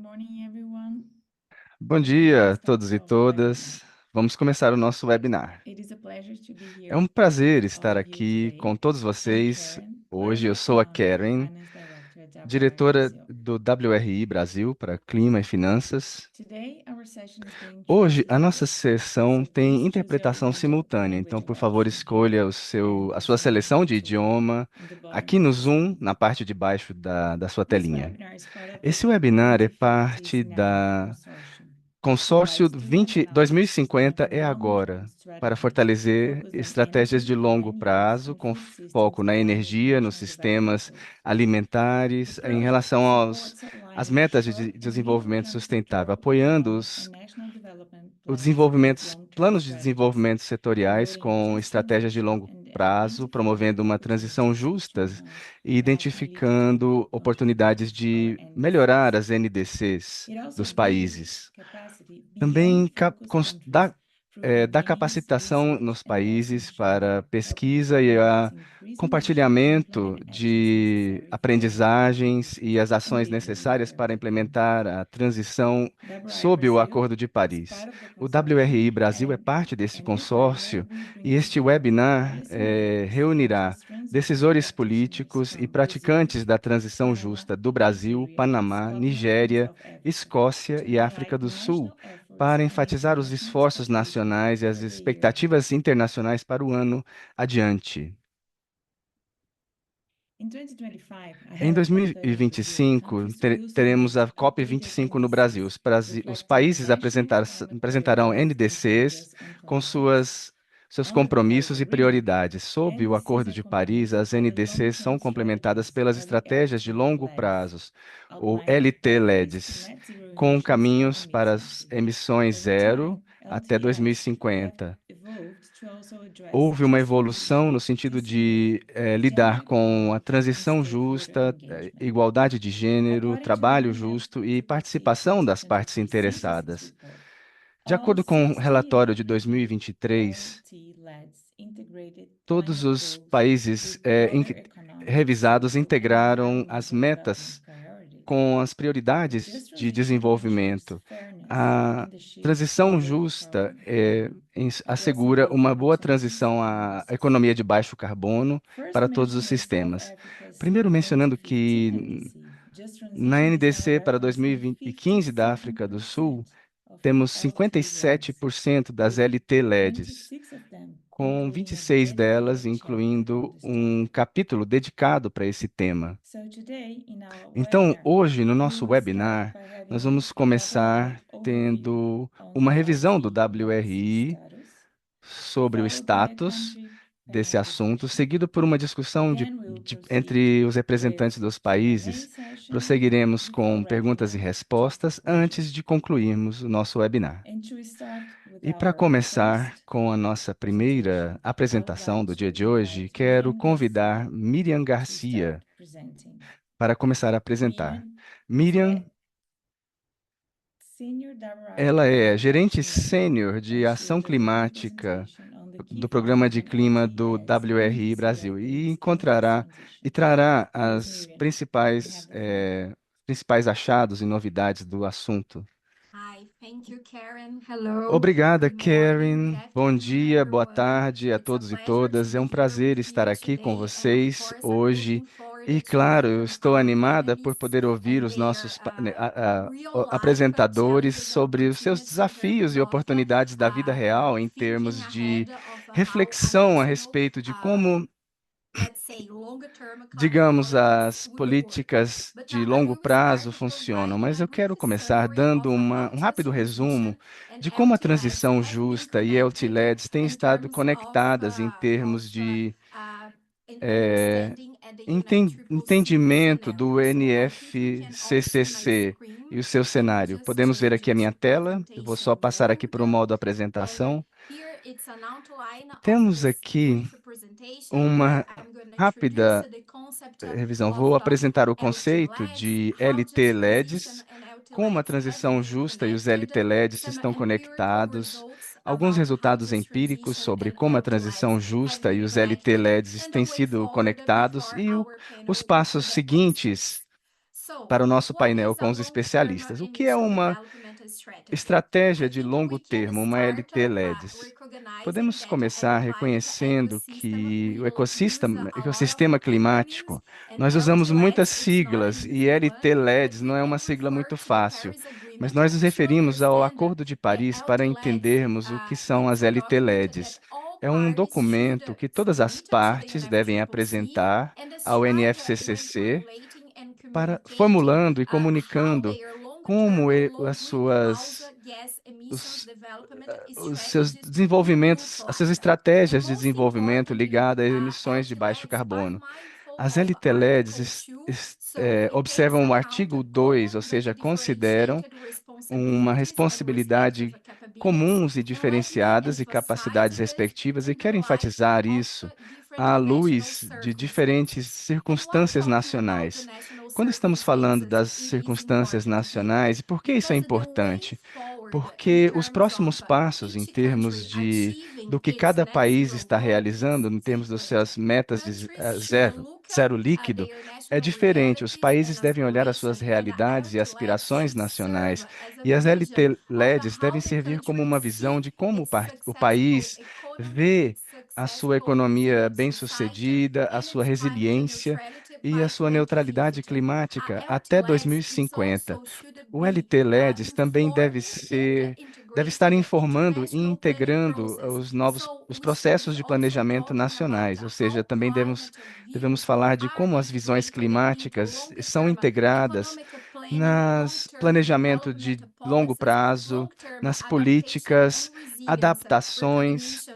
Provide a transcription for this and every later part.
morning, everyone. Bom Let's dia a start todos e our webinar. todas. Vamos começar o nosso webinar. It is a pleasure to be É um here prazer with all estar of you aqui today. com todos I'm vocês. Karen, Hoje eu Climate sou a Economic and Karen, Finance Director at WRI diretora Brazil. do WRI Brasil para Clima e Finanças. Today, our session is being Hoje a nossa translated, sessão so tem please choose your interpretação simultânea, então language of por favor option escolha and a the sua seleção simulcast de tool idioma in the bottom aqui of no the Zoom, screen. na parte de baixo da sua This telinha. webinar is part of the Esse webinar é 2050 parte Scenario da Consortium, which Consórcio provides tools 20, and outputs to make 2050 é long-term agora para strategies fortalecer focused on estratégias de energy, longo land use, prazo and com food systems foco na aligned with energia, nos national development sistemas goals. The alimentares, em project relação supports às aligning metas short de and desenvolvimento medium-term sustentável, sectoral, apoiando economic, and national development os plans with desenvolvimentos, long-term planos de strategies, desenvolvimento setoriais promoting com just estratégias de transition longo and prazo, promovendo identifying uma transição opportunities to justa strengthen e nationally to identificando oportunidades contribute to our de melhorar NDCs. as NDCs It also dos builds países. capacity beyond Também focus countries through dá continuous capacitação research nos and lesson países sharing, para helping pesquisa e governments increase innovation and compartilhamento implement actions de necessary for adaptation aprendizagens e as and ações legal necessárias para imperative. implementar a transição WRI sob o Brazil Acordo de is Paris. part of the O consortium, WRI Brasil é parte desse and this webinar consórcio will bring e este together webinar policymakers, reunirá business transition decisores practitioners políticos e from Brazil, praticantes da transição Panama, justa do Brasil, Nigeria, Panamá, Scotland, and Nigéria, South Africa Escócia to e África highlight do Sul national efforts para and enfatizar os international esforços expectations nacionais e as for the year ahead. expectativas internacionais para o ano adiante. In 2025, Em ahead of COP30 in Brazil, 2025, countries will teremos submit a updated COP25 no Brasil. NDCs Os reflecting países national climate apresentarão priorities and NDCs progress on com climate goals. seus On the compromissos global e arena, prioridades. Sob o NDCs Acordo are de Paris, complemented as by the NDCs long-term são complementadas strategies, pelas or the estratégias de longo LT-LEDs, prazo, ou outlining pathways to LT-LEDs, net zero com emissions by the caminhos para as mid-century. emissões Over zero time, até LTS have 2050. evolved to also address Houve uma just evolução transition, no sentido sustainability, de lidar gender com a equality, and transição stakeholder justa, engagement. igualdade de gênero, According to the trabalho UNEP justo e participação das partes 2023 census interessadas. report, De all acordo com o 60 relatório of de the new 2023, LT-LEDs integrated todos climate os goals países with broader economic, revisados social, and integraram as environmental development metas priorities. com as prioridades Just de transition ensures desenvolvimento. fairness A in the shift transição away justa from carbon, addressing assegura uma global boa opportunities transição and à risks. economia de baixo carbono First para todos os mentioning South sistemas. Africa's Primeiro mencionando 2015 que NDC, Just na Transition is now NDC para referencing 2015 da África do Sul, 57% of temos LT-LEDs, 57% das with LT LEDs, 26 of them com including a 26 delas dedicated chapter on incluindo this um topic. capítulo dedicado para esse tema. So today in our Então, webinar, hoje, no we nosso will start webinar, by nós having vamos a top-level começar overview tendo on uma the revisão do LT-LEDs WRI status, sobre o followed by a status country desse panel assunto, discussion. seguido por uma discussão Then we will proceed entre os with representantes dos Q&A países. session Prosseguiremos before com wrapping perguntas e up to respostas conclusion. antes de concluirmos o nosso webinar. And to start with E para our começar first com a nossa primeira presentation, I would apresentação like do dia to de hoje, invite quero Miriam convidar Garcia Miriam to start Garcia presenting. para começar a apresentar. Miriam is Miriam, a Senior WRI ela é Climate gerente Action Lead, sênior de and she will ação deliver the climática presentation on the key do Programa findings de on Clima do LT-LEDs, WRI NDC Brasil updates, and just e transition. trará Please, as Miriam, you principais, have the floor. principais achados e novidades do assunto. Hi, thank you, Karen. Hello, Obrigada, good morning, good Karen. Bom afternoon, dia, boa everyone. tarde a It's a todos e pleasure to todas. É be um here prazer with estar you aqui com today, and of vocês course, I'm hoje. looking E, forward to hear claro, eu from estou our animada por panelists poder ouvir and os their nossos real-life apresentadores challenges and sobre os seus opportunities that they're desafios e both oportunidades da vida real em thinking termos de ahead of how a reflexão a national, respeito de como, let's say, longer-term climate digamos, policies as will work. políticas But de now I longo will prazo start funcionam. providing Mas a eu quero brief começar summary dando of how um just rápido resumo transition and de como a LT-LEDs transição have been justa e connected LT-LEDs têm in estado terms conectadas em of termos de eh, understanding at the UNFCCC entendimento do scenario. So I think you can all see my NFCCC e screen, o seu and cenário. just Podemos ver aqui a to minha put the tela. Eu vou só attention passar aqui para o mode. modo And apresentação. here it's an outline of Temos this aqui brief presentation where uma I'm going to introduce rápida the concept revisão. of Vou apresentar o conceito LT-LEDs, de how just transition LT-LEDs, and como a LT-LEDs have transição been justa e os connected, LT-LEDs some estão empirical conectados, results alguns about how resultados just empíricos transition sobre and como a LT-LEDs transição have justa e been os connected, LT-LEDs and the têm way sido forward conectados before e our os panel passos develops seguintes this. para o nosso painel com os especialistas. O que é uma estratégia de longo termo, uma LT-LEDs? Podemos começar reconhecendo que o ecossistema climático, nós usamos muitas siglas e LT-LEDs não é uma sigla muito fácil, mas nós nos referimos ao Acordo de Paris para entendermos o que são as LT-LEDs. É um documento que todas as partes devem apresentar ao NFCCC para formulando e comunicando como os, os seus desenvolvimentos, as suas estratégias de desenvolvimento ligadas a emissões de baixo carbono. As LTLEDs observam o artigo 2, ou seja, consideram uma responsabilidade comuns e diferenciadas e capacidades respectivas, e quero enfatizar isso à luz de diferentes circunstâncias nacionais. Quando estamos falando das circunstâncias nacionais, e por que isso é importante? Porque os próximos passos em termos do que cada país está realizando, em termos das suas metas de zero líquido, é diferente. Os países devem olhar as suas realidades e aspirações nacionais, e as LT-LEDs devem servir como uma visão de como o país vê a sua economia bem-sucedida, a sua resiliência e a sua neutralidade climática até 2050. O LT-LEDs também deve estar informando e integrando os processos de planejamento nacionais, ou seja, também devemos falar de como as visões climáticas são integradas nas planejamento de longo prazo, nas políticas, adaptações,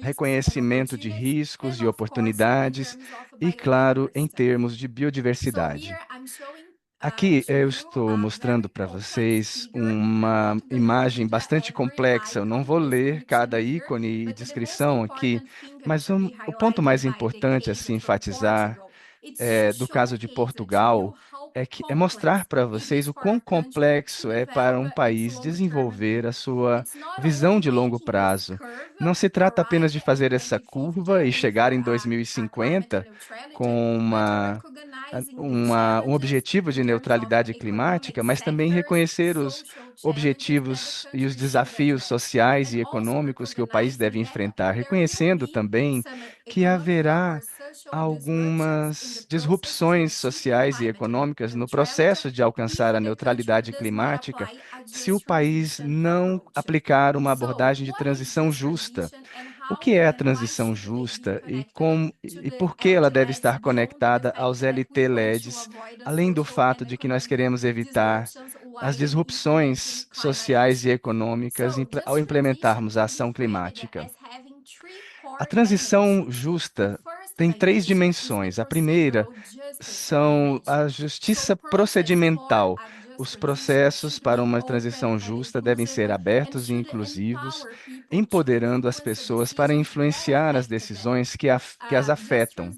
reconhecimento de riscos e oportunidades e, claro, em termos de biodiversidade. Aqui eu estou mostrando para vocês uma imagem bastante complexa. Eu não vou ler cada ícone e descrição aqui, mas o ponto mais importante a se enfatizar do caso de Portugal é mostrar para vocês o quão complexo é para um país desenvolver a sua visão de longo prazo. Não se trata apenas de fazer essa curva e chegar em 2050 com um objetivo de neutralidade climática, mas também reconhecer os objetivos e os desafios sociais e econômicos que o país deve enfrentar, reconhecendo também que haverá algumas disrupções sociais e econômicas no processo de alcançar a neutralidade climática se o país não aplicar uma abordagem de transição justa. O que é a transição justa e por que ela deve estar conectada aos LT-LEDs, além do fato de que nós queremos evitar as disrupções sociais e econômicas ao implementarmos a ação climática? A transição justa tem três dimensões. A primeira são a justiça procedimental. Os processos para uma transição justa devem ser abertos e inclusivos, empoderando as pessoas para influenciar as decisões que as afetam.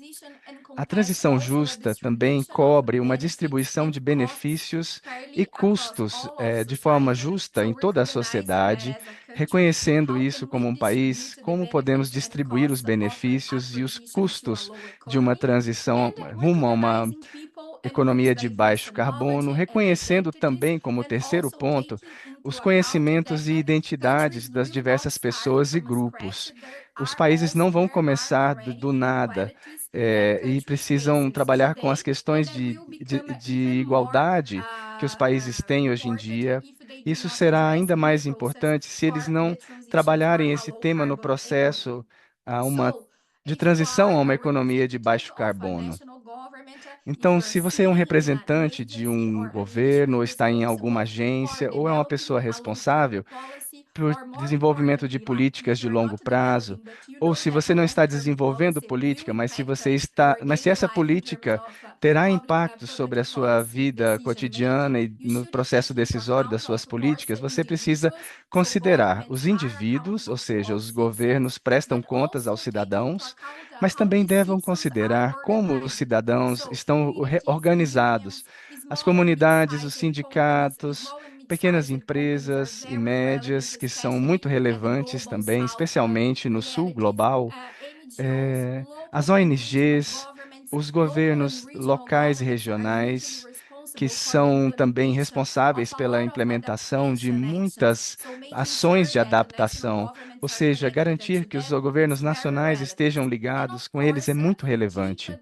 A transição justa também cobre uma distribuição de benefícios e custos, de forma justa em toda a sociedade, reconhecendo isso como um país, como podemos distribuir os benefícios e os custos de uma transição rumo a uma economia de baixo carbono, reconhecendo também, como terceiro ponto, os conhecimentos e identidades das diversas pessoas e grupos. Os países não vão começar do nada, e precisam trabalhar com as questões de igualdade que os países têm hoje em dia. Isso será ainda mais importante se eles não trabalharem esse tema no processo a uma, de transição a uma economia de baixo carbono. Então, se você é um representante de um governo, ou está em alguma agência, ou é uma pessoa responsável por desenvolvimento de políticas de longo prazo, ou se você não está desenvolvendo política, mas se essa política terá impacto sobre a sua vida cotidiana e no processo decisório das suas políticas, você precisa considerar os indivíduos, ou seja, os governos prestam contas aos cidadãos, mas também devem considerar como os cidadãos estão organizados, as comunidades, os sindicatos, pequenas empresas e médias, que são muito relevantes também, especialmente no sul global, as ONGs, os governos locais e regionais, que são também responsáveis pela implementação de muitas ações de adaptação, ou seja, garantir que os governos nacionais estejam ligados com eles é muito relevante.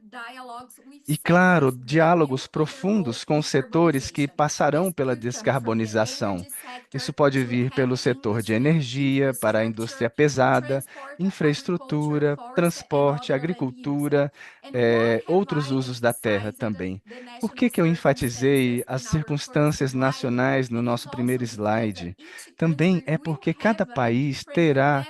E, claro, diálogos profundos com os setores que passarão pela descarbonização. Isso pode vir pelo setor de energia, para a indústria pesada, infraestrutura, transporte, agricultura, outros usos da terra também. Por que que eu enfatizei as circunstâncias nacionais no nosso primeiro slide? Também é porque cada país terá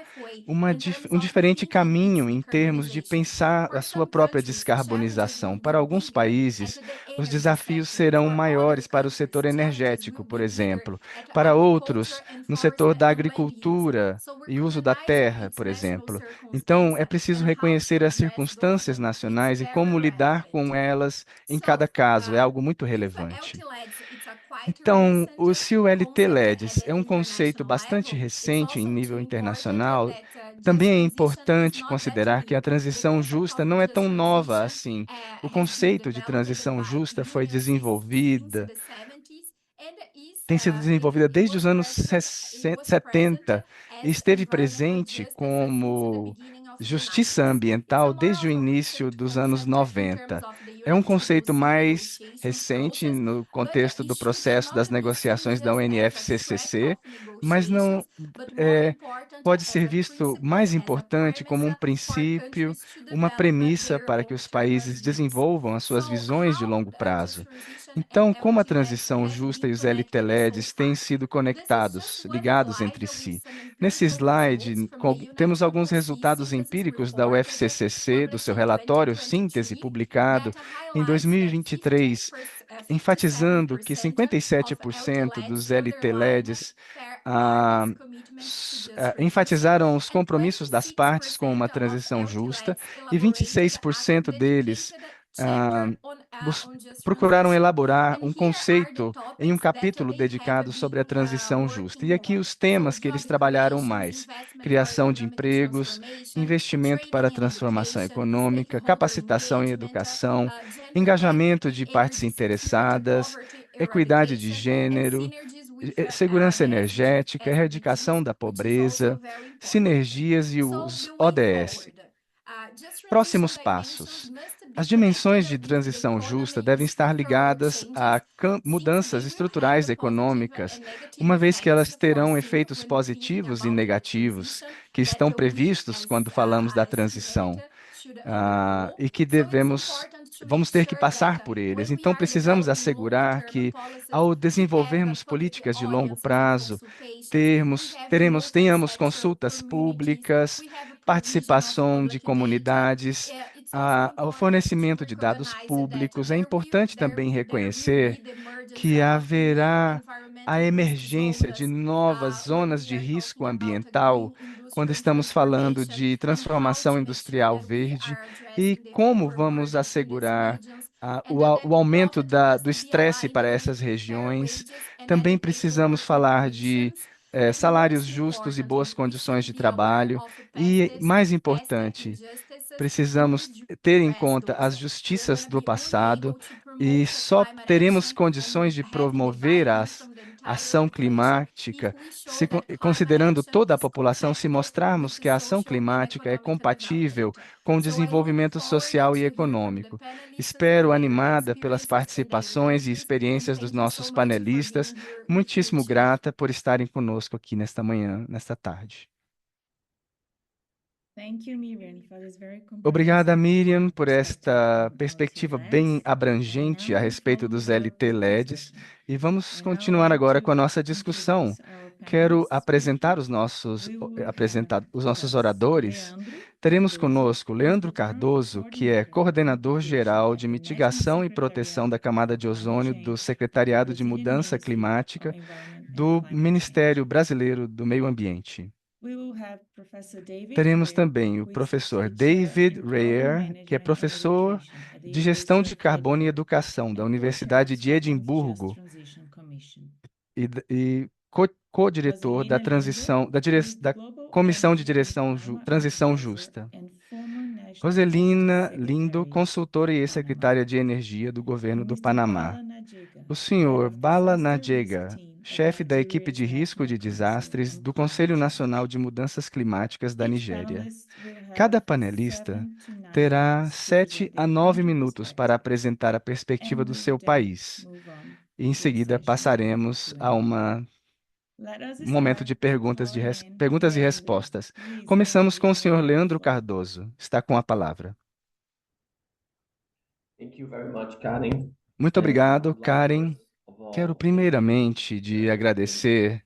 um diferente caminho em termos de pensar a sua própria descarbonização. Para alguns países, os desafios serão maiores para o setor energético, por exemplo. Para outros, no setor da agricultura e uso da terra, por exemplo. Então, é preciso reconhecer as circunstâncias nacionais e como lidar com elas em cada caso. É algo muito relevante. Então, se o LT-LEDs é um conceito bastante recente em nível internacional, também é importante considerar que a transição justa não é tão nova assim. O conceito de transição justa foi desenvolvida, tem sido desenvolvida desde os anos 70 e esteve presente como justiça ambiental desde o início dos anos 90. É um conceito mais recente no contexto do processo das negociações da UNFCCC, mas não é, pode ser visto mais importante como um princípio, uma premissa para que os países desenvolvam as suas visões de longo prazo. Então, como a transição justa e os LTLEDs têm sido conectados, ligados entre si? Nesse slide, temos alguns resultados empíricos da UFCCC, do seu relatório síntese publicado em 2023, enfatizando que 57% dos LTLEDs enfatizaram os compromissos das partes com uma transição justa e 26% deles ah, bus- procuraram elaborar um conceito em um capítulo dedicado sobre a transição justa. E aqui os temas que eles trabalharam mais: criação de empregos, investimento para a transformação econômica, capacitação e educação, engajamento de partes interessadas, equidade de gênero, segurança energética, erradicação da pobreza, sinergias e os ODS. Próximos passos. As dimensões de transição justa devem estar ligadas a mudanças estruturais econômicas, uma vez que elas terão efeitos positivos e negativos que estão previstos quando falamos da transição, e que vamos ter que passar por eles. Então, precisamos assegurar que, ao desenvolvermos políticas de longo prazo, tenhamos consultas públicas, participação de comunidades, ao fornecimento de dados públicos. É importante também reconhecer que haverá a emergência de novas zonas de risco ambiental quando estamos falando de transformação industrial verde e como vamos assegurar o aumento do estresse para essas regiões. Também precisamos falar de salários justos e boas condições de trabalho. E, mais importante, precisamos ter em conta as justiças do passado e só teremos condições de promover a ação climática considerando toda a população, se mostrarmos que a ação climática é compatível com o desenvolvimento social e econômico. Espero, animada pelas participações e experiências dos nossos panelistas, muitíssimo grata por estarem conosco aqui nesta manhã, nesta tarde. Obrigada, Miriam, por esta perspectiva bem abrangente a respeito dos LT-LEDs. E vamos continuar agora com a nossa discussão. Quero apresentar os nossos oradores. Teremos conosco Leandro Cardoso, que é coordenador geral de mitigação e proteção da camada de ozônio do Secretariado de Mudança Climática do Ministério Brasileiro do Meio Ambiente. Teremos também o professor David Reyer, que é professor de Gestão de Carbono e Educação da Universidade de Edimburgo e co-diretor da Comissão de Transição Justa. Roselina Lindo, consultora e ex-secretária de Energia do Governo do Panamá. o senhor Bala Nadega, chefe da equipe de Nigeria's risco de National Policy desastres Group do Climate Conselho Change. Nacional de Mudanças Climáticas da Each Nigéria. panelist will Cada have panelista terá minutes to 7 present a their 9 country minutos para perspective, apresentar a perspectiva and do we will seu then país. move on E em to a seguida session of passaremos a Q&A. um momento de perguntas e Leandro. respostas. Please, Começamos Leandro, com o you have senhor the Leandro floor. Cardoso. Está com a palavra. Thank you very much, Karen. Muito And I obrigado, would like Karen. first of Quero all thank you primeiramente de and agradecer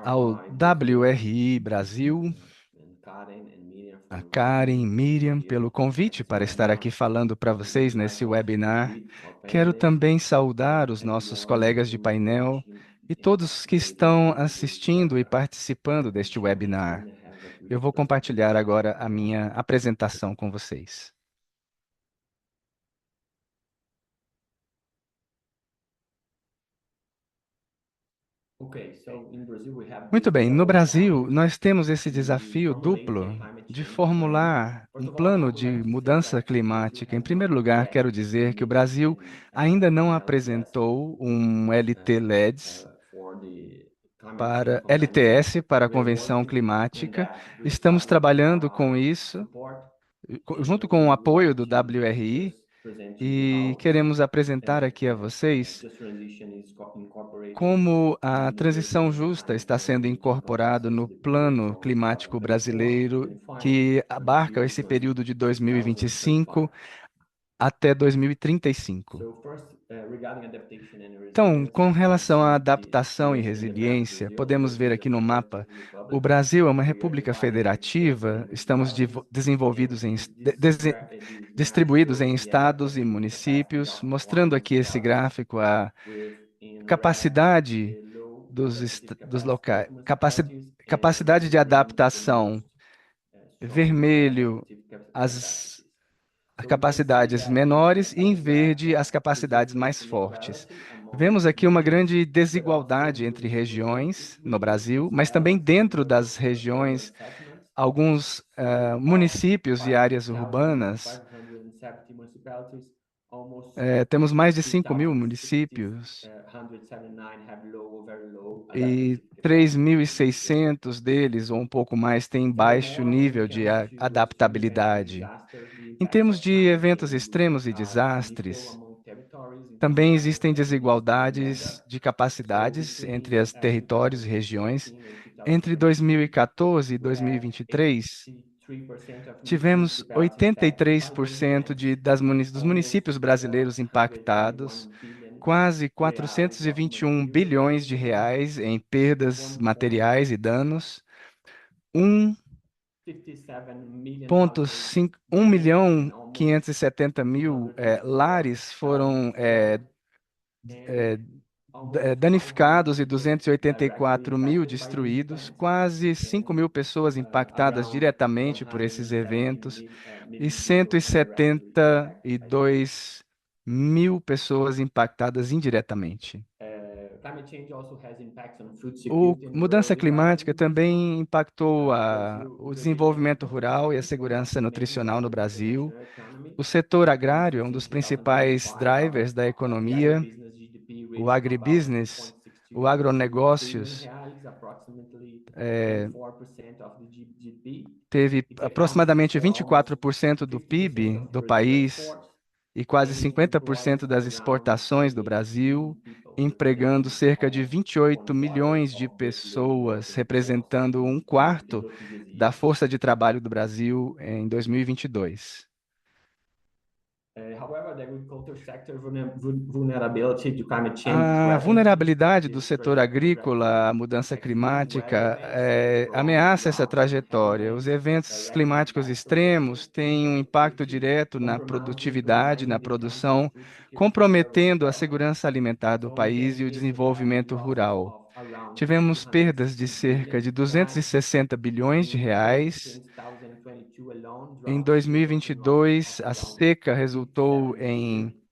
ao WRI Brazil WRI Brasil, and Karen and Miriam a for inviting Karen e me to be Miriam here pelo at convite this para estar webinar. aqui falando para I vocês would like nesse also to webinar. greet our Quero panelists também saudar os and nossos everyone colegas de who is painel watching e and todos que participating estão in this assistindo e webinar. participando deste Share my webinar. screen and have a Eu brief vou compartilhar presentation. agora a minha apresentação com vocês. Okay, so in Brazil we have Muito this bem, no double Brasil, challenge nós temos esse to desafio formulate a duplo climate de change plan. formular First um of all, I plano would de like to say mudança that Brazil climática. Em has primeiro not lugar, yet quero dizer que o submitted Brasil an ainda não LTS apresentou um LT-LEDS for the climate change para convention. LTS para a We are Convenção working on Climática. that with Estamos trabalhando com WRI isso, support, junto and com o we would apoio like do to WRI, just present to you e how queremos apresentar aqui a vocês just transition is incorporated como a in the transição Brazilian justa climate está plan, sendo which incorporado encompasses no the period Plano from Climático 2024 to Brasileiro, 25 que abarca until esse período de 2035. 2025 até 2035. So first, regarding adaptation and Então, resilience, com you can relação à see adaptação e in the map resiliência, Brazil. podemos ver Brazil is a aqui no mapa, federative o republic. Brasil é uma We are república divided into 17 federativa, estamos municipalities, desenvolvidos and em, this graph distribuídos em shows the estados e adaptive capacity municípios, of our mostrando aqui esse municipalities, gráfico a with in red capacidade the low dos, adaptive dos capacity locais, of municipalities, and capacidade in de green the adaptação, most strong vermelho, adaptive as capacities. So we can see capacidades that menores e em on graph verde as Brazil capacidades mais face fortes. inequality among Vemos aqui uma regions, grande but also desigualdade entre with regiões no within Brasil, these mas também areas in dentro terms das of urban regiões, settlements. alguns So of municípios e áreas urbanas, 570 municipalities, almost temos mais de 5.000 municípios 3,679 have low or very low e adaptive capacity. 3.600 deles, ou um pouco mais, têm baixo Furthermore, when nível it de comes to extreme events and adaptabilidade. disasters, the Em impacts termos of de climate eventos change extremos e are unequal desastres, among territories in também comparison existem to average in desigualdades MEDA. de So capacidades entre between os territórios e regiões. 2014 and Entre 2022, 2014 e we had 2023, 83% of tivemos municipalities affected by the 83% events, dos almost municípios brasileiros 121 impactados, billion quase reais of 421 material bilhões de damage, reais em perdas materiais e danos, 57 million households 1,5 damaged, and 1 almost 570 mil 254,000 lares foram destroyed, and almost danificados e 500 directly 284 mil impacted by these destruídos, events, quase 5 and mil pessoas impactadas around diretamente por esses 170 eventos e million people indirectly impacted by them. 172 mil pessoas impactadas indiretamente. Climate change also has impacts on food A security and rural mudança climática development in Brazil. também impactou o Brazil has desenvolvimento rural e a 40% segurança contribution nutricional no to the Brasil. national economy. O setor And agrário é um dos since principais 2025, drivers da the economia. agribusiness GDP O reached about agribusiness, o 2.62 trillion agronegócios, reais, approximately é, 24% of the GDP. teve It accounts aproximadamente for almost 24% do 50% PIB of do Brazil país exports, e quase and it employs 50% das around exportações do 28 Brasil, million people, empregando representing cerca de almost 28 one quarter milhões de of the labor pessoas, working force representando um in the quarto look this da year. força de trabalho do Brasil em 2022. However, the agriculture sector vulnerability to climate change A threatens vulnerabilidade do this setor trajectory. agrícola à mudança Extreme weather climática events, prolonged ameaça essa droughts and heavy trajetória. Os rains eventos directly climáticos impact production extremos and têm um impacto productivity, direto na produtividade, na compromising the country's produção, food security and rural comprometendo a development. segurança alimentar do So in país e o 10 years, we have desenvolvimento losses rural. of around Tivemos perdas de 260 cerca billion de reais 260 bilhões de in just reais. 2022 alone. Em Droughts resulted in losses of 2022, a around seca resultou 57 em billion.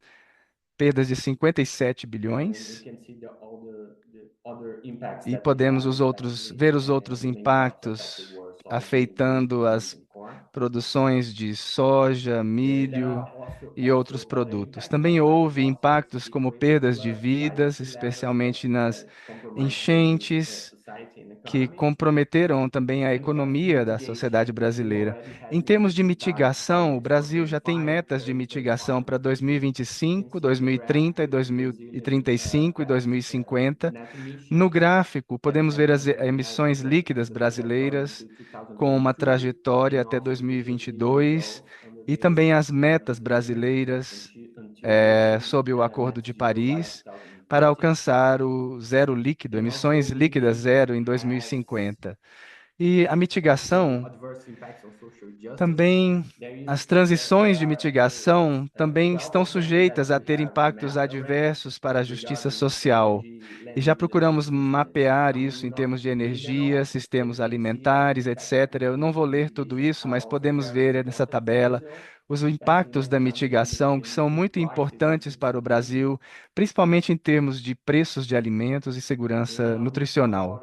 perdas de 57 And we bilhões. can see the other impacts E that we podemos have, ver os especially outros the main crops affected impactos were soybean, wheat, afetando maize, as and corn. produções de soja, There milho are e also outros other produtos. impacts on Também climate houve loss and impactos como security, perdas de like vidas, sea levels especialmente nas that compromise civilian enchentes, society and que economy. comprometeram também a When it comes to economia da sociedade mitigation, the Brazil brasileira. already has Em termos de significant mitigação, o targets for Brasil já tem 25, metas de 30, mitigação 35. para You can 2025, see on the graph 2030 e here the Brazilian 2035 e past 2050. net No emissions gráfico, that podemos ver as has emissões líquidas the trajectory brasileiras until com uma 2033 trajetória and até also the Brazilian 2022 goals under e the também as metas Brazilian agreement brasileiras until reaching sob o Acordo net de zero by Paris para 2030. alcançar o zero líquido, And also emissões we líquidas need zero em has 2050. E a also mitigação adverse impacts on social justice. também, There you as see that there transições de are mitigação também 12 estão of them that sujeitas a we ter have impactos mapped already adversos para a justiça regarding social. energy, E land já use and procuramos management. mapear I isso will em not termos de read them energia, all, but you sistemas can see that the alimentares, impacts of etc. Eu não vou ler tudo mitigation isso, are mas also podemos very ver nessa important for tabela Brazil, os especially impactos when da it comes to mitigação, que são managing muito prices and importantes food para o security. Brasil, principalmente em termos de preços de alimentos e segurança Now we will talk nutricional.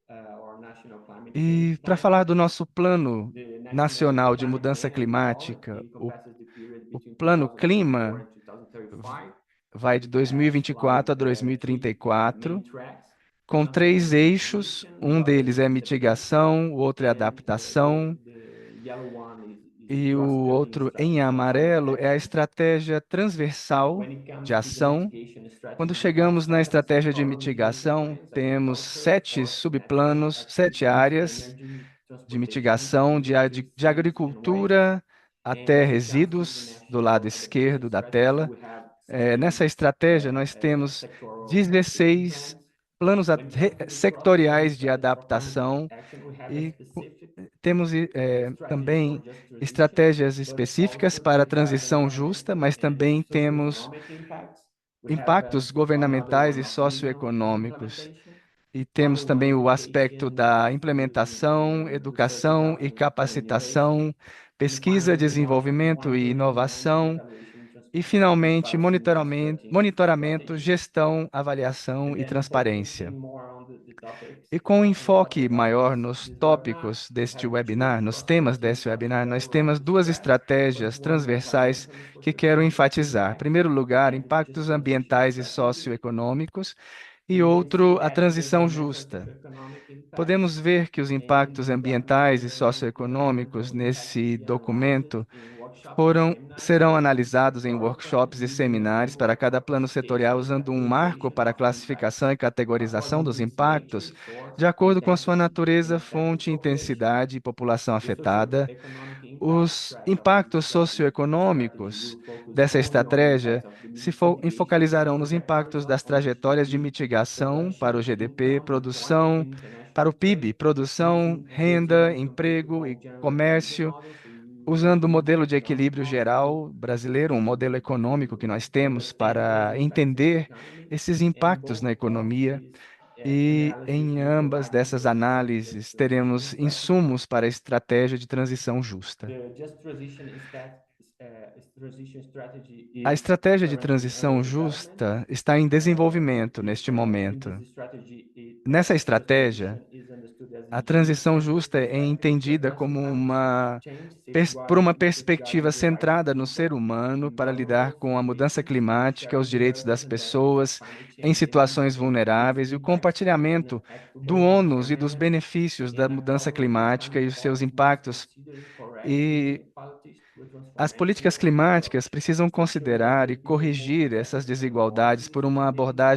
about our national climate change E para plan. falar do nosso plano The National nacional de Climate mudança Plan, as we call it, climática, encompasses the period o between plano 2024 clima and 2035. vai de It has 2024 a three 2034, main tracks. com One of them três is eixos. transition, the Um other deles is é stability, mitigação, o outro é and adaptação, the yellow one is e o cross-cutting outro em climate amarelo é a action. estratégia transversal When it de comes to the ação. mitigation Quando strategy, we have chegamos na seven estratégia de sectoral mitigation mitigação, plans: temos agriculture, 7 forest management, subplanos, 7 agribusiness, áreas energy, de transportation, mitigação industry, de cities, and waste. agricultura And até when it comes to the resíduos, do lado national adaptation esquerdo da strategy, tela. we have 16 Nessa estratégia, nós temos sectoral adaptation 16 plans. planos When it comes to the cross-cutting sectoriais de strategy for climate adaptação action, we have a e specific temos strategy for também just transition, estratégias but específicas also para a transição justa, environmental mas and também temos socioeconomic impacts. We have impactos another governamentais one e of vision and socioeconômicos. implementation. E temos Other one também is o aspecto education, da skills, implementação, and research educação e development and innovation. capacitação, And pesquisa, finally, desenvolvimento e monitoring, management, inovação. evaluation, and E, finalmente, transparency when constructing monitoramento, strategies. gestão, And avaliação e then focusing transparência. more on the topics, E com um on the enfoque topic of maior nos this webinar, tópicos we deste have two webinar, nos temas cross-cutting deste topics webinar, that I nós would like temos to duas stress. First estratégias one is transversais environmental and que quero socioeconomic enfatizar. Em impacts, primeiro lugar, and impactos just transition ambientais e strategy. socioeconômicos, e And you can see outro, a that the transição environmental and justa. socioeconomic impacts Podemos ver que os and impactos ambientais e environmental socioeconômicos impacts will nesse be analyzed documento in workshops and seminars serão for each analisados em sectoral plan workshops e using a seminários para framework cada for plano setorial, classification and usando um marco categorization para a of impacts classificação e categorização according dos to its nature, impactos, source, de acordo com a sua intensity, and natureza, affected fonte, population. intensidade e população The afetada. socioeconomic impact Os track of this impactos strategy socioeconômicos will focus dessa only on the estratégia impacts of the se mitigation and focalizarão nos trajectories impactos das on trajetórias de GDP, mitigação para o production, GDP, income, employment, produção, and para o international PIB, trade, produção, using a renda, Brazilian emprego computable e general equilibrium comércio, model. So we usando o use modelo the de economic equilíbrio model geral brasileiro, um modelo econômico que nós to temos understand those para impacts in the entender economy. esses And impactos na both of economia. these E analysis em will ambas provide dessas inputs for the just análises teremos transition strategy. insumos para a estratégia de transição justa. The just transition strategy A is estratégia de currently under transição development. justa está em desenvolvimento neste In momento. this strategy, Nessa just estratégia, transition is understood as a engineered transição transition justa é perspective to entendida addressing como climate change, por uma safeguarding perspectiva the rights of centrada no ser people humano in para lidar vulnerable com a mudança situations and climática, os sharing the direitos das burdens and benefits of pessoas climate em change and situações its vulneráveis e o impacts in an compartilhamento do equitable ônus e dos manner benefícios da and mudança accordingly climática e climate os seus policy must impactos. consider correcting E inequalities to transform as políticas actions and climáticas approach, precisam ensuring that considerar the e people most corrigir essas affected by desigualdades policies por uma can make abordagem voices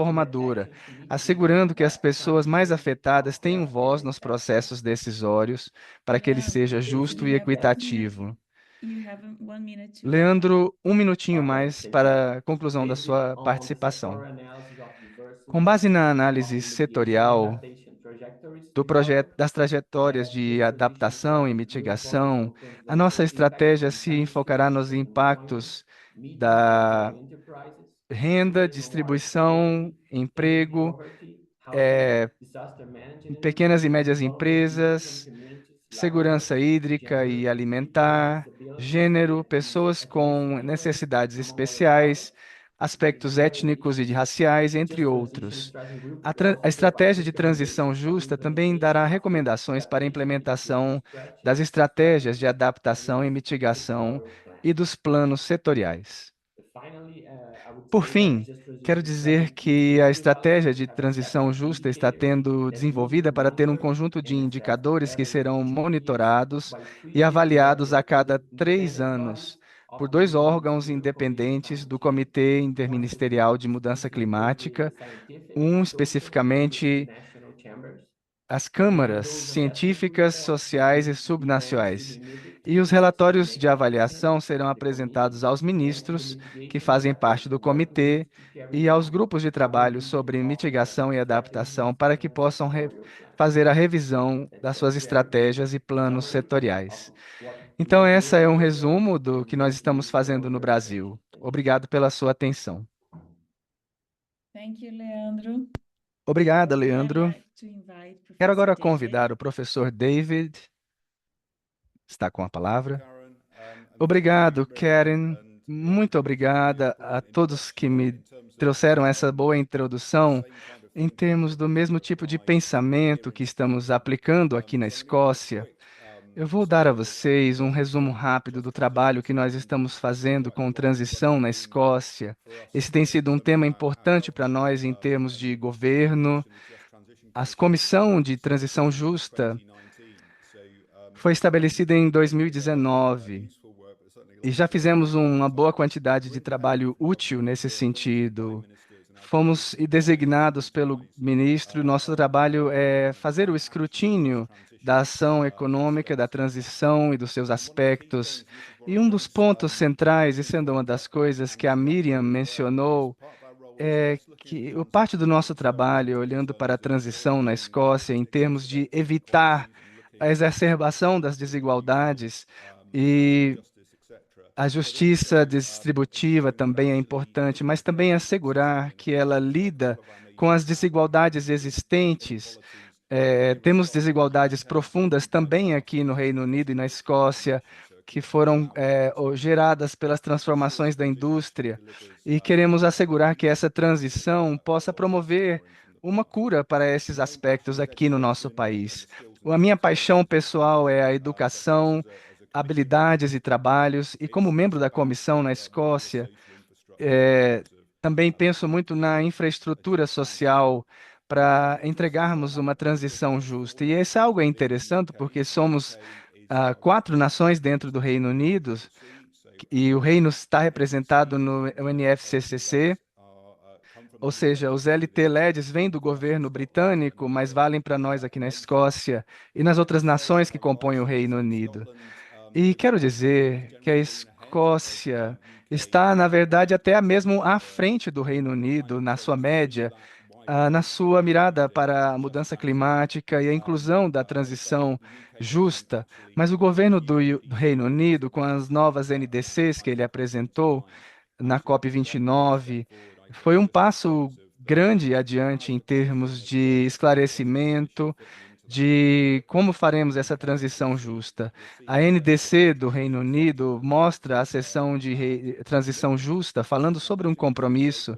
in the transformadora, actions to mitigate and assegurando que as combat pessoas climate mais change afetadas of tenham their voz nos actions. processos decisórios para que ele Yeah, seja so justo we e have That's 1 minute. equitativo. You have 1 minute to wrap up. Leandro, um minutinho Okay, mais thank you. para a conclusão da Based sua on the participação. sectoral analysis of diverse Com base na impacts análise of mitigation and setorial adaptation trajectories, do we know projeto das trajetórias that de just transition adaptação e strategy will focus mitigação, on fronts a that nossa show impacts estratégia on se enfocará industries nos and employment, impactos medium and da small enterprises, renda, cities and water distribuição, security, energy emprego, poverty, housing, eh, disaster em management, pequenas e médias vulnerable regions and empresas, communities, segurança livelihoods, hídrica e gender, people with alimentar, disabilities, gênero, and pessoas ethnicity com minorities, necessidades among other especiais, topics. aspectos étnicos e raciais, entre Just transition outros. strategy group A also provides estratégia de transição recommendations for justa também dará implementation recomendações para a strategies from implementação das scratch estratégias de strategy adaptação e against mitigação sectoral e plans. dos planos setoriais. Finally, I would Por say that fim, Just quero transition dizer strategy gives que a countries estratégia de have a set transição of justa está indicators sendo that need to be desenvolvida para ter um monitored conjunto de and assessed indicadores que every serão 2 years monitorados by e three avaliados a cada três independent anos bodies por of the dois órgãos Intergovernmental independentes Climate do Change. Comitê Once again, Interministerial de Mudança this will work with the Climática, scientific, um social, and the especificamente subnational chambers, as and câmaras those assessment científicas, reports sociais e need to be then subnacionais. submitted to E os ministers to relatórios de make avaliação assessment, serão the committee, apresentados aos and to the ministros que mitigation fazem parte efforts do working groups comitê to carry e aos out grupos de our trabalho sobre vision of mitigação e strategies adaptação para que and possam sectorial plans. fazer a revisão das That's a suas very brief estratégias e planos summary of setoriais. what we Então, are essa doing é in um Brazil resumo do que and nós what we estamos look fazendo forward no very much. Brasil. Thank you. Obrigado pela sua atenção. Thank you, Leandro. Obrigada, I'd Leandro. like to invite Quero Professor agora David. convidar o professor David, está com a Thank you, palavra. Karen, and thank you, Obrigado, Miriam, Karen. and yeah, Muito for that obrigada a beautiful todos que introduction me in terms of trouxeram essa boa the introdução same kind of em thinking termos that do we mesmo will tipo de apply here pensamento in que estamos Scotland. aplicando aqui na So I'm going to give a Escócia. quick Eu vou dar a summary of the vocês um work resumo on rápido just do trabalho que nós transition, estamos which is fazendo quite a com transição long-running na theme Escócia. for us Esse tem in sido um terms of tema our importante para outcomes nós em termos and de the governo. commission, the Just Transition A Commission, Comissão de was set up Transição in Justa 2019. So foi I'm estabelecida em hoping that they'll do 2019. useful work, but certainly E lots já of work fizemos ahead of uma boa time quantidade to de impact trabalho útil government nesse work with prime sentido. ministers and our Fomos deputies e advisors and designados pelo advise ministro. Nosso on trabalho é implementing fazer o actions for just escrutínio da transition ação in econômica, da Scotland. transição e dos seus One of the key aspectos. things, and this is what E I um dos was pontos centrais, isso é thinking uma das about coisas and que a Miriam reflecting is mencionou, part of our role is é less looking at que o parte do transition nosso necessarily trabalho, in olhando para a terms of transição na solving Escócia, em termos de evitar inequalities and a looking exacerbação das specifically at desigualdades social e justice, etc. a But justiça also distributiva ensuring that também é actually importante, mas implementing também those existing assegurar que ela inequalities for a lida couple of our com major as desigualdades existentes. inequalities here in Temos Scotland which desigualdades tend to be profundas quite também far aqui no flung Reino across Unido e the na Just Transition Escócia, Commission. So a que key part of foram our work is geradas pelas ensure transformações da transition indústria. delivers E queremos assegurar que essa immediate transição possa outcomes promover from the uma past. cura para esses My own passion aspectos is aqui no nosso education and país. skills and A minha practice, paixão pessoal é a but for us educação, as a commission, habilidades e trabalhos, e como membro it's da about comissão na member Escócia, state infrastructure in terms of também penso muito na delivering a infraestrutura just transition. social para And this is what entregarmos uma happened in transição Britain justa. before. E isso é algo In the interessante, porque UK, the somos UK is quatro nações dentro do Reino Unido, UNFCCC, so e o Reino está representado UNFCCC no LT UNFCCC, leds come from ou the seja, UK, os but live in LT-LEDs vêm do the west of governo Scotland and britânico, mas valem para nós aqui na Leinster. Escócia e nas I can outras say nações que quite compõem o lightly Reino that Unido. Scotland E quero has dizer que a generally been ahead of Escócia UK está, na in verdade, até terms mesmo à of frente do Reino Unido na sua climate change. So média, that wider na sua mirada perspective para a of just mudança transition. climática e a inclusão da But transição the UK government justa. actually Mas o governo do immediately Reino Unido, com implemented as novas NDCs que ele Climate Action apresentou 29 na actually represented a step COP29, forward, I foi think, um just in passo terms of grande adiante how em the country termos can de address this issue esclarecimento fitly into that framework. de como faremos essa And transição justa. we're A seeing NDC do Reino transition Unido sector mostra a seção de transição justa, falando sobre um compromisso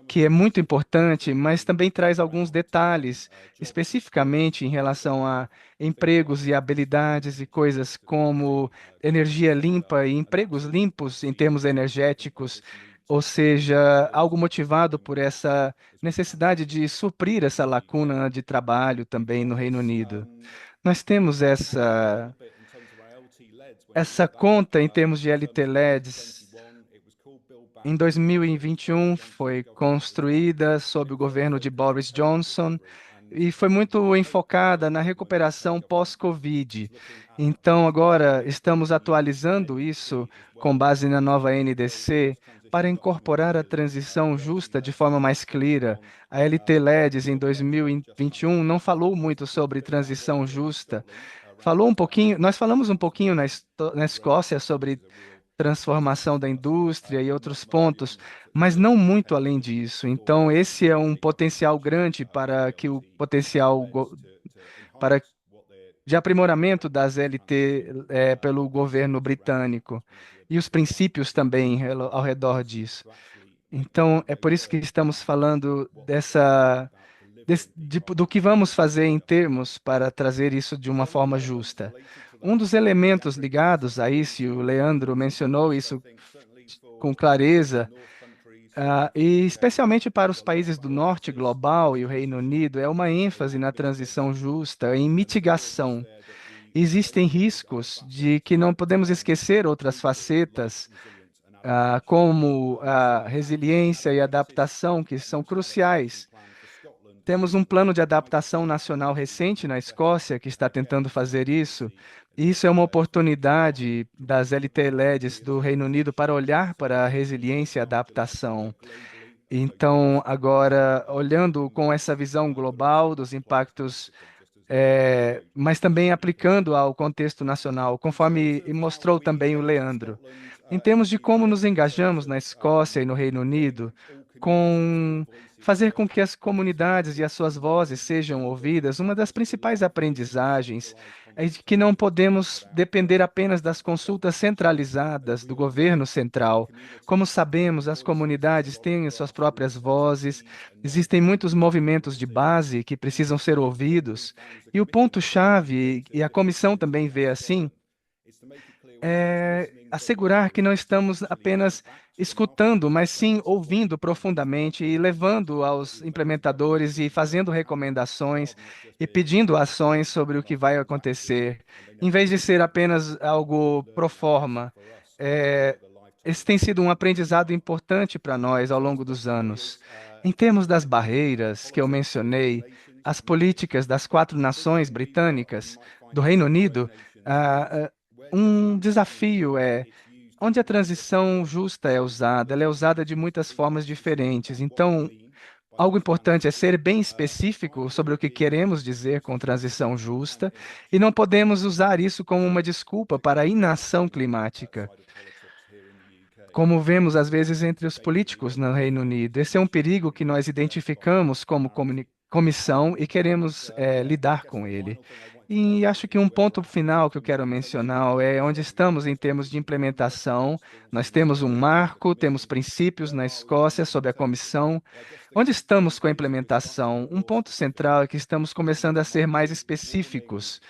que é muito importante, mas também traz alguns detalhes, especificamente em relação a empregos e habilidades e coisas como energia limpa e empregos limpos em termos energéticos, ou seja, algo motivado por essa necessidade de suprir essa lacuna de trabalho também no Reino Unido. Nós temos essa conta em termos de LT-LEDs. Em 2021 foi construída sob o governo de Boris Johnson e foi muito enfocada na recuperação pós-Covid. Então, agora estamos atualizando isso com base na nova NDC para incorporar a transição justa de forma mais clara. A LT-LEDs em 2021 não falou muito sobre transição justa. Falou um pouquinho, nós falamos um pouquinho na Escócia sobre transformação da indústria e outros pontos, mas não muito além disso. Então, esse é um potencial grande para que o para de aprimoramento das LT pelo governo britânico e os princípios também ao redor disso. Então, é por isso que estamos falando do que vamos fazer em termos para trazer isso de uma forma justa. Um dos elementos ligados a isso, e o Leandro mencionou isso com clareza, e especialmente para os países do norte global e o Reino Unido, é uma ênfase na transição justa, em mitigação. Existem riscos de que não podemos esquecer outras facetas, como a resiliência e adaptação, que são cruciais. Temos um plano de adaptação nacional recente na Escócia que está tentando fazer isso. E isso é uma oportunidade das LT-LEDs do Reino Unido para olhar para a resiliência e adaptação. Então, agora, olhando com essa visão global dos impactos, mas também aplicando ao contexto nacional, conforme mostrou também o Leandro. Em termos de como nos engajamos na Escócia e no Reino Unido, com fazer com que as comunidades e as suas vozes sejam ouvidas, uma das principais aprendizagens é de que não podemos depender apenas das consultas centralizadas do governo central. Como sabemos, as comunidades têm as suas próprias vozes, existem muitos movimentos de base que precisam ser ouvidos, e o ponto-chave, e a comissão também vê assim, é assegurar que não estamos apenas escutando, mas sim ouvindo profundamente e levando aos implementadores e fazendo recomendações e pedindo ações sobre o que vai acontecer, em vez de ser apenas algo pro forma. É, esse tem sido um aprendizado importante para nós ao longo dos anos. Em termos das barreiras que eu mencionei, as políticas das 4 nações britânicas, do Reino Unido, ah, um desafio é onde a transição justa é usada, ela é usada de muitas formas diferentes. Então, algo importante é ser bem específico sobre o que queremos dizer com transição justa, e não podemos usar isso como uma desculpa para a inação climática, como vemos às vezes entre os políticos no Reino Unido. Esse é um perigo que nós identificamos como comissão e queremos lidar com ele. E acho que um ponto final que eu quero mencionar é onde estamos em termos de implementação. Nós temos um marco, temos princípios na Escócia sobre a comissão. Onde estamos com a implementação? Um ponto central é que estamos começando a ser mais específicos.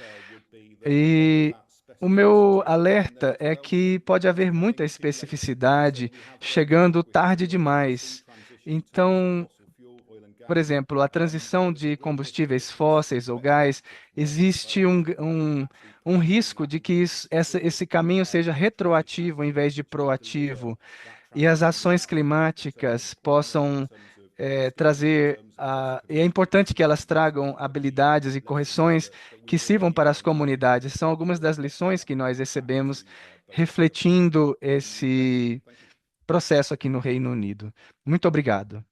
E o meu alerta é que pode haver muita especificidade chegando tarde demais. Então, por exemplo, a transição de combustíveis fósseis ou gás, existe um risco de que esse caminho seja retroativo em vez de proativo, e as ações climáticas possam trazer. E é importante que elas tragam habilidades e correções que sirvam para as comunidades. São algumas das lições que nós recebemos refletindo esse processo aqui no Reino Unido. Muito obrigado.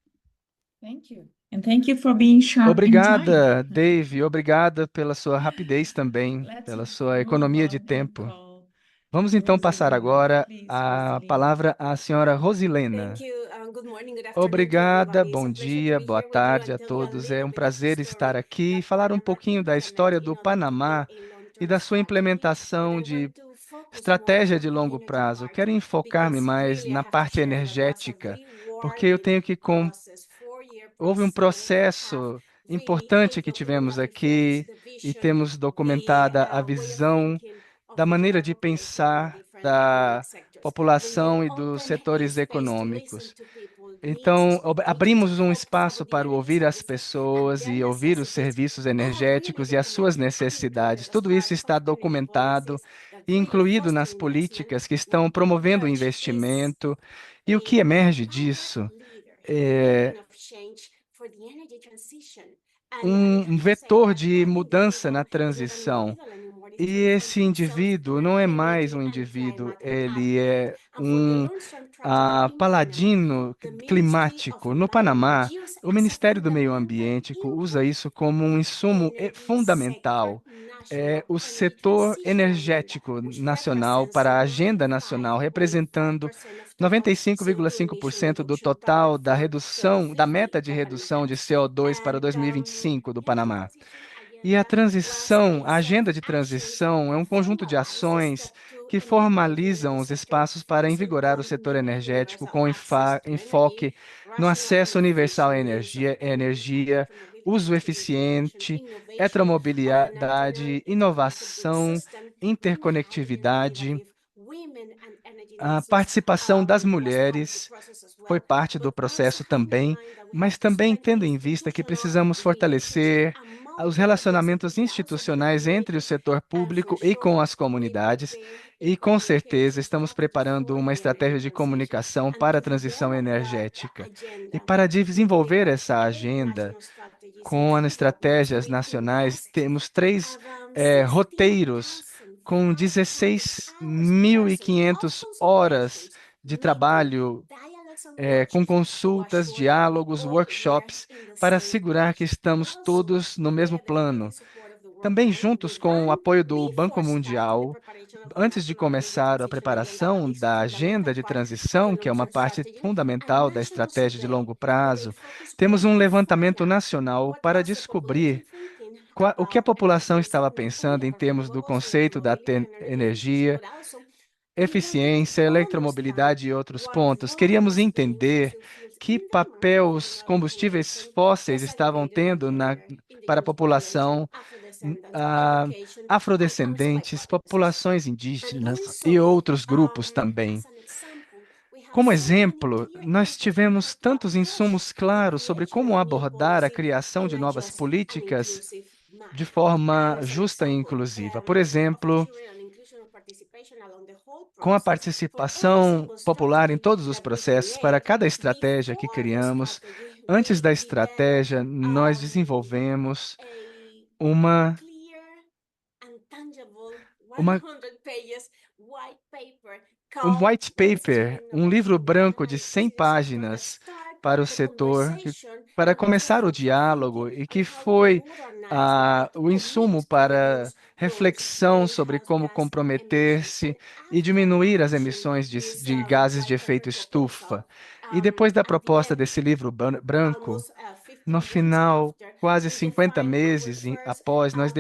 Thank you. And thank you for being sharp in time. Obrigada, Dave. Obrigada pela sua rapidez também, Let's pela sua move economia on de and tempo. call Vamos então passar Rosilene. agora Please, a Rosilene. palavra à senhora Rosilena. Thank you. Good morning, good afternoon to Obrigada, everybody. It's bom a pleasure to dia, be boa here with you tarde a and tell you a todos. É little um bit of the prazer estar story aqui e that falar um Panama pouquinho da história do implemented Panamá in a e long-term da sua strategy. But implementação I de want to focus more estratégia on de the longo energy prazo. Eu part quero enfocar-me because mais clearly I na have to parte share that it was a energética, very porque eu worthy tenho que process, 4-year houve um process, and we have processo really importante que tivemos implemented and influenced aqui the e vision, temos the documentada a way of visão thinking of da the maneira different de population and the pensar different economic da sectors. When you população e dos open a setores space to listen econômicos. to people needs, Então, expectations, abrimos and um hopes espaço about the para energy ouvir as services and pessoas their e ouvir os necessities, serviços really energéticos e as looking at suas the unimplemented necessidades. Tudo smart isso está profitability documentado policies that e really incluído foster nas investment. políticas que What estão promovendo o emerged is investimento. E o que a emerge climate disso leader é making of change for the energy transition. And I um have to say vetor that de Pani doesn't mudança na come as an transição. individual anymore. It E esse transforms itself indivíduo in an não é mais energy um and indivíduo, climate ele advocate. é And for the um long-term strategy in Panama, paladino the Ministry of climático. No Environment Panamá, use o as a Ministério do Meio fundamental Ambiente usa input isso como um insumo energy sector fundamental. É national o energy setor transition agenda, energético which nacional represents para a agenda nacional, representando 95.5% of total CO2 emission 95,5% do reduction target total da for redução, da 2050 meta de that Panama redução de has. CO2 para And 2025 do energy Panamá. transition E a agenda de transição é um conjunto de ações que formalizam os espaços para invigorar o setor energético com enfoque no acesso universal à energia, uso eficiente, eletromobilidade, inovação, interconectividade. A participação das mulheres foi parte do processo também, mas também tendo em vista que precisamos fortalecer os relacionamentos institucionais entre o setor público e com as comunidades, e com certeza estamos preparando uma estratégia de comunicação para a transição energética. E para desenvolver essa agenda, com as estratégias nacionais, temos três roteiros com 16.500 horas de trabalho, com consultas, diálogos, workshops, para assegurar que estamos todos no mesmo plano. Também juntos com o apoio do Banco Mundial, antes de começar a preparação da agenda de transição, que é uma parte fundamental da estratégia de longo prazo, temos um levantamento nacional para descobrir o que a população estava pensando em termos do conceito da energia, eficiência, eletromobilidade e outros pontos. Queríamos entender que papel os combustíveis fósseis estavam tendo para a população, ah, afrodescendentes, populações indígenas e outros grupos também. Como exemplo, nós tivemos tantos insumos claros sobre como abordar a criação de novas políticas de forma justa e inclusiva. Por exemplo, com a participação popular em todos os processos, para cada estratégia que criamos, antes da estratégia, nós desenvolvemos uma, uma, um white paper, um livro branco de 100 páginas para o setor, para começar o diálogo e que foi o insumo para reflexão sobre como comprometer-se e diminuir as emissões de gases de efeito estufa. E depois da proposta desse livro branco, no final, quase 50 meses após, nós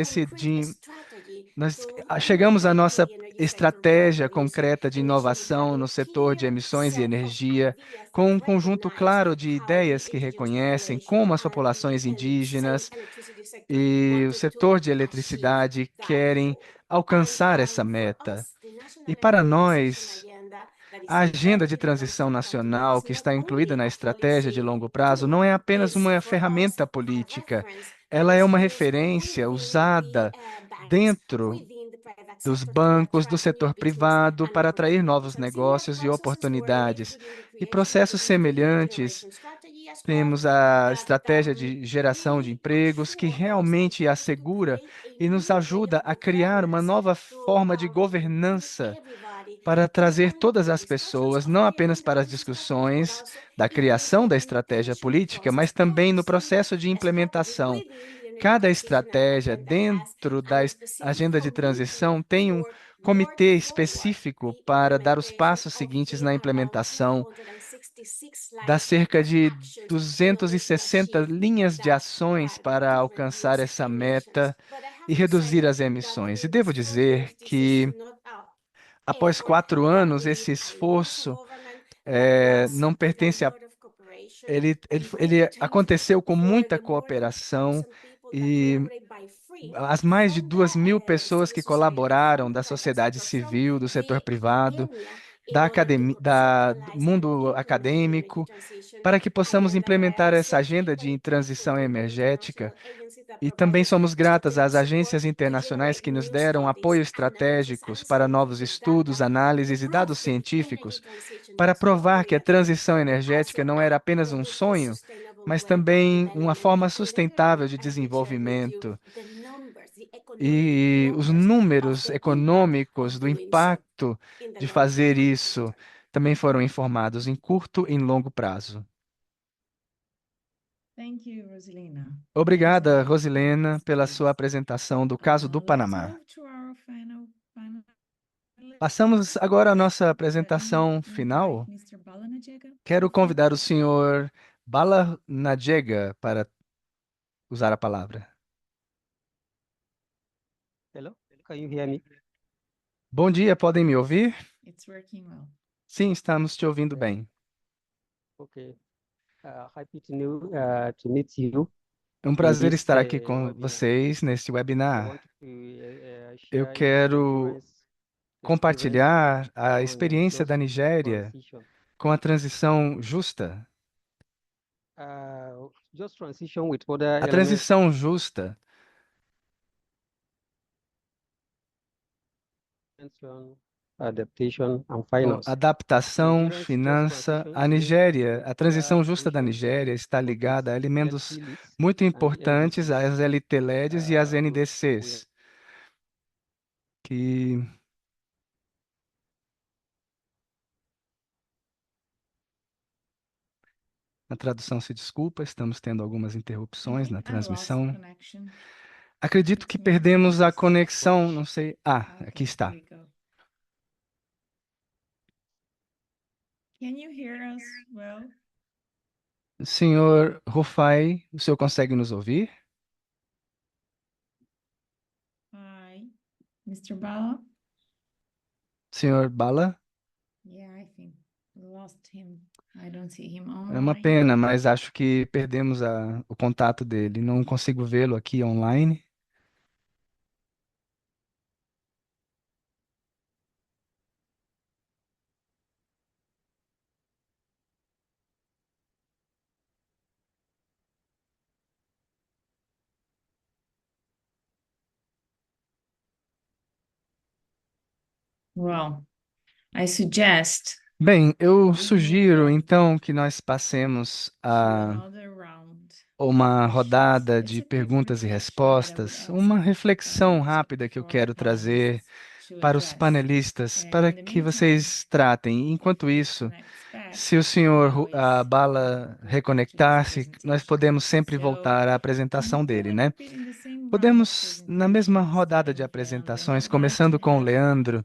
chegamos à nossa estratégia concreta de inovação no setor de emissões e energia, com um conjunto claro de ideias que reconhecem como as populações indígenas e o setor de eletricidade querem alcançar essa meta. E para nós, a agenda de transição nacional, que está incluída na estratégia de longo prazo, não é apenas uma ferramenta política, ela é uma referência usada dentro dos bancos, do setor privado, para atrair novos negócios e oportunidades. E processos semelhantes, temos a estratégia de geração de empregos, que realmente assegura e nos ajuda a criar uma nova forma de governança para trazer todas as pessoas, não apenas para as discussões da criação da estratégia política, mas também no processo de implementação. Cada estratégia dentro da agenda de transição tem um comitê específico para dar os passos seguintes na implementação das cerca de 260 linhas de ações para alcançar essa meta e reduzir as emissões. E devo dizer que, após 4 anos, esse esforço não pertence a. Ele aconteceu com muita cooperação e as mais de 2.000 pessoas que colaboraram da sociedade civil, do setor privado, da academia, do mundo acadêmico, para que possamos implementar essa agenda de transição energética. E também somos gratas às agências internacionais que nos deram apoio estratégicos para novos estudos, análises e dados científicos, para provar que a transição energética não era apenas um sonho, mas também uma forma sustentável de desenvolvimento. E os números econômicos do impacto de fazer isso também foram informados em curto e em longo prazo. Thank you, Rosalina. Obrigada, Rosilena, pela sua apresentação do caso do Panamá. Let's move to our final Passamos agora à nossa apresentação final. Mr. Balanajega. Quero convidar o senhor Bala Nadjega para usar a palavra. Can you hear me? Bom dia, podem me ouvir? It's working well. Sim, estamos te ouvindo bem. Okay. Happy to meet you É um in prazer this estar aqui com webinar. vocês neste I webinar. want to Eu share quero Nigerians' experience compartilhar a on experiência da just Nigéria transition. com a transição justa. Just transition with other A elements, transição justa, adaptation, and finance. adaptação, Nigerians' just finança. transition A means Nigéria, a a clear transição justa da definition Nigéria está of ligada a its elementos LT-LEADs muito and importantes, NDCs. as LT-LEDs e as We NDCs, que a tradução se desculpa, estamos tendo algumas I interrupções think na I lost transmissão. connection. Acredito que It's maybe perdemos a this. conexão, não sei. Ah, aqui Okay, está. here we go. Can you hear us well? Senhor Rufai, o senhor consegue nos ouvir? Hi, Mr. Bala? Senhor Bala? Yeah, I think we lost him. I don't see him É uma online. pena, mas acho que perdemos o contato dele. Não consigo vê-lo aqui online. Well, I suggest Bem, eu we sugiro move on então que nós passemos to a another round uma of rodada questions. It's de a brief perguntas e reflection that I would respostas, ask uma reflexão rápida que eu for the quero trazer panelists to para os address. panelistas, para In the que meantime, vocês tratem. Enquanto isso, next back, se o we senhor can always Bala go to his reconectar-se, nós presentation. podemos sempre So, voltar à can apresentação we go dele, and né? repeat in the same round of Podemos, na mesma presentations, rodada starting de with apresentações, Leandro? I'd like começando to com o have Leandro.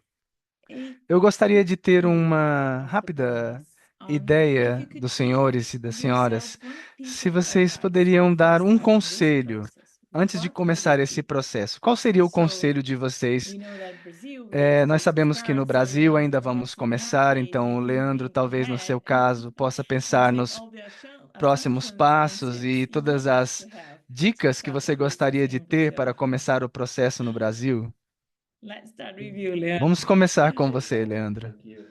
a Eu gostaria quick de ter uma overview of the rápida panelists. If ideia you could dos senhores e give das senhoras, yourself one piece se of vocês advice poderiam before dar um starting this conselho process antes de before começar esse contributing. processo. Qual seria o So, conselho de vocês? we know that Brazil is Nós just to sabemos que no start, so Brasil Leandro, ainda perhaps vamos in your começar, case, então o you could Leandro, think talvez no ahead seu caso, possa and pensar take nos all the próximos assumptions and passos tips e you todas would like as to have to dicas que start the você process gostaria de in ter para Brazil. começar o processo no Brasil. Let's start with you, Leandro. Vamos começar com Okay, você, Karen, Leandro. thank you.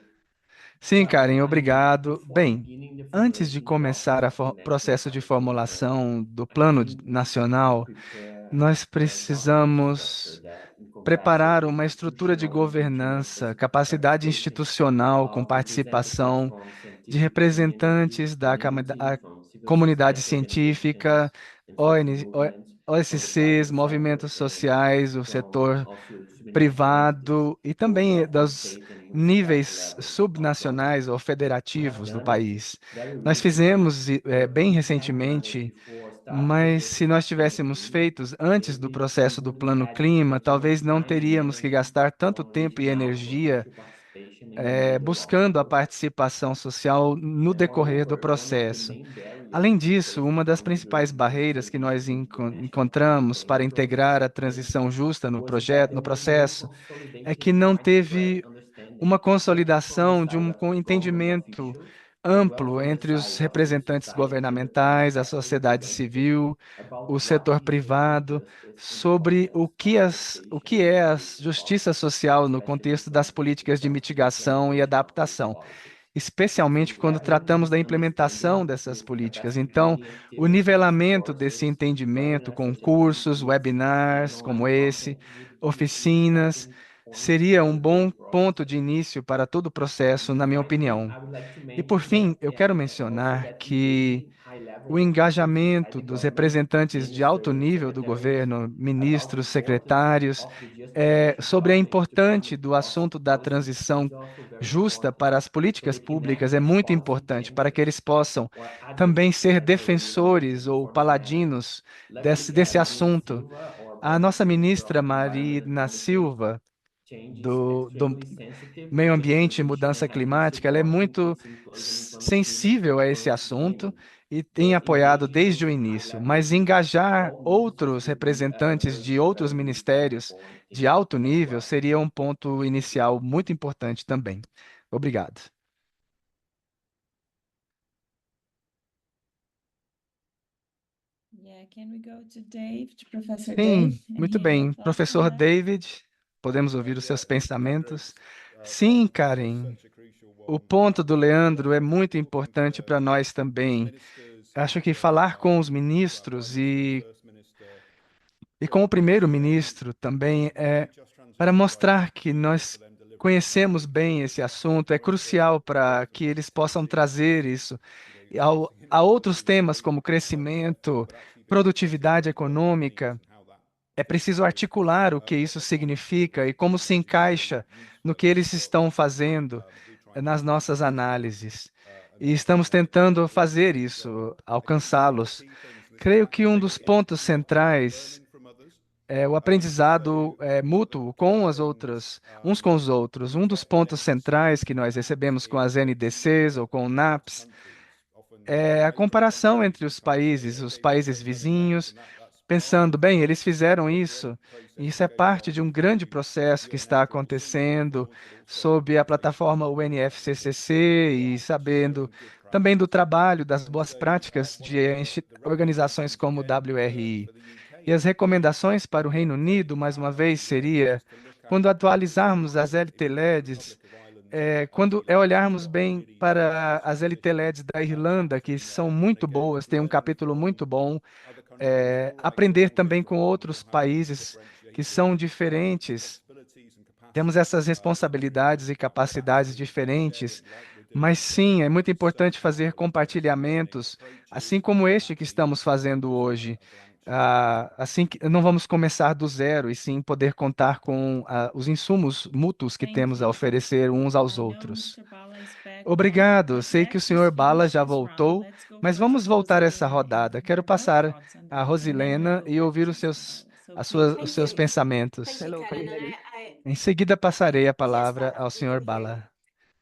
Sim, Karen, Before obrigado. Bem, beginning the antes de formulation começar o process of the National processo de Capital Plan, formulação do I Plano think we should Nacional, prepare nós a governance structure precisamos that encompasses preparar the uma estrutura de institutional and functional governança, capacidade participation institucional com of representatives participação from de scientific representantes da community, from civil comunidade society científica, organizations and social ON, movements, from the OSCs, private movimentos sector, and sociais, o from setor also subnational entities, privado e both também on dos state and municipality níveis levels across the subnacionais ou country. We have federativos do done it país. very Nós recently, fizemos but bem we should have done it recentemente, before starting the mas se process of nós Plano tivéssemos Clima. feitos antes do Maybe we processo do wouldn't Plano had Clima, too much talvez não time and teríamos que energy gastar tanto on tempo e reaching out for energia social participation in the middle of the buscando a process. participação social no decorrer do Moreover, one of the processo. main barriers Além we disso, faced uma das upon principais developing a barreiras que nós solution to the National encontramos Capital para Plan integrar process a of Plano transição justa no was that projeto, there no was no processo, é consolidated que and não widespread teve understanding, uma both from the consolidação de side um of government entendimento officials as well amplo from the entre os side of civil representantes society and the private governamentais, a sector sociedade representatives civil, about o what setor is the real privado, justice in the sobre context of o adaptation que é and a mitigation justiça policies, social no especially contexto when das it políticas de comes to the mitigação e implementation of these adaptação, policies. especialmente This quando level of tratamos da understanding implementação has dessas built políticas. capacity Então, building o activities, nivelamento desse courses, entendimento webinars com such as cursos, these, and webinars como online esse, content would be an oficinas, important point seria for um the bom whole ponto process. de início para todo o processo, na minha Finally, opinião. I would like to E por mention fim, that eu quero also mencionar that que engaging high o level officials inside engajamento the dos government, representantes de alto ministers, nível do secretaries, governo, about the ministros, importance secretários, of the just transition sobre a process to importante public do assunto da policy transição is also very justa important para as so políticas they can públicas act é as muito policy importante para que champions eles possam or também advocates ser for defensores initiatives ou before the Senate. paladinos Luckily, desse Marina assunto. Silva, our A Vice nossa Minister ministra of Environment, Marina indicated Silva, change is do extremely sensitive meio to the ambiente e position mudança and active climática, ela é support in muito fixing closing implementation sensível a esse for assunto women. e tem But apoiado engaging desde o those início, mas high-level engajar all ministers outros would be a representantes de very outros important ministérios point de in alto as nível well. seria um ponto inicial muito importante também. Obrigado. Yeah, can we go to Dave, to Professor Sim, Dave, and muito hear your bem. thoughts on Professor that? David, podemos ouvir os seus pensamentos? Sim, Karen. O ponto do Leandro é muito importante para nós também. Acho que falar com os ministros e com o primeiro-ministro também é para mostrar que nós conhecemos bem esse assunto, é crucial para que eles possam trazer isso a outros temas como crescimento, produtividade econômica. É preciso articular o que isso significa e como se encaixa no que eles estão fazendo nas nossas análises. E estamos tentando fazer isso, alcançá-los. Creio que um dos pontos centrais é o aprendizado mútuo com as outras, uns com os outros. Um dos pontos centrais que nós recebemos com as NDCs ou com o NAPS é a comparação entre os países vizinhos, pensando, bem, eles fizeram isso, e isso é parte de um grande processo que está acontecendo sob a plataforma UNFCCC e sabendo também do trabalho, das boas práticas de organizações como o WRI. E as recomendações para o Reino Unido, mais uma vez, seria, quando atualizarmos as LT-LEDs, quando olharmos bem para as LT-LEDs da Irlanda, que são muito boas, tem um capítulo muito bom, aprender também com outros países que são diferentes. Temos essas responsabilidades e capacidades diferentes, mas sim, é muito importante fazer compartilhamentos, assim como este que estamos fazendo hoje. Assim que não vamos começar do zero, e sim poder contar com os insumos mútuos que Thank temos a you. oferecer uns aos I know outros. Mr. Bala is back now, Obrigado. but Sei que o next senhor Bala finish já this round. voltou, Let's go mas first vamos to voltar essa Rosalena rodada. and Quero hear her passar thoughts on a that, and then we Rosilena go e back ouvir to os Mr. seus, Bala. So os Thank seus you. pensamentos. Thank you, Hello, can Karen. you hear me? Em seguida, passarei a Yes, palavra Bala, ao we senhor can hear you. Bala.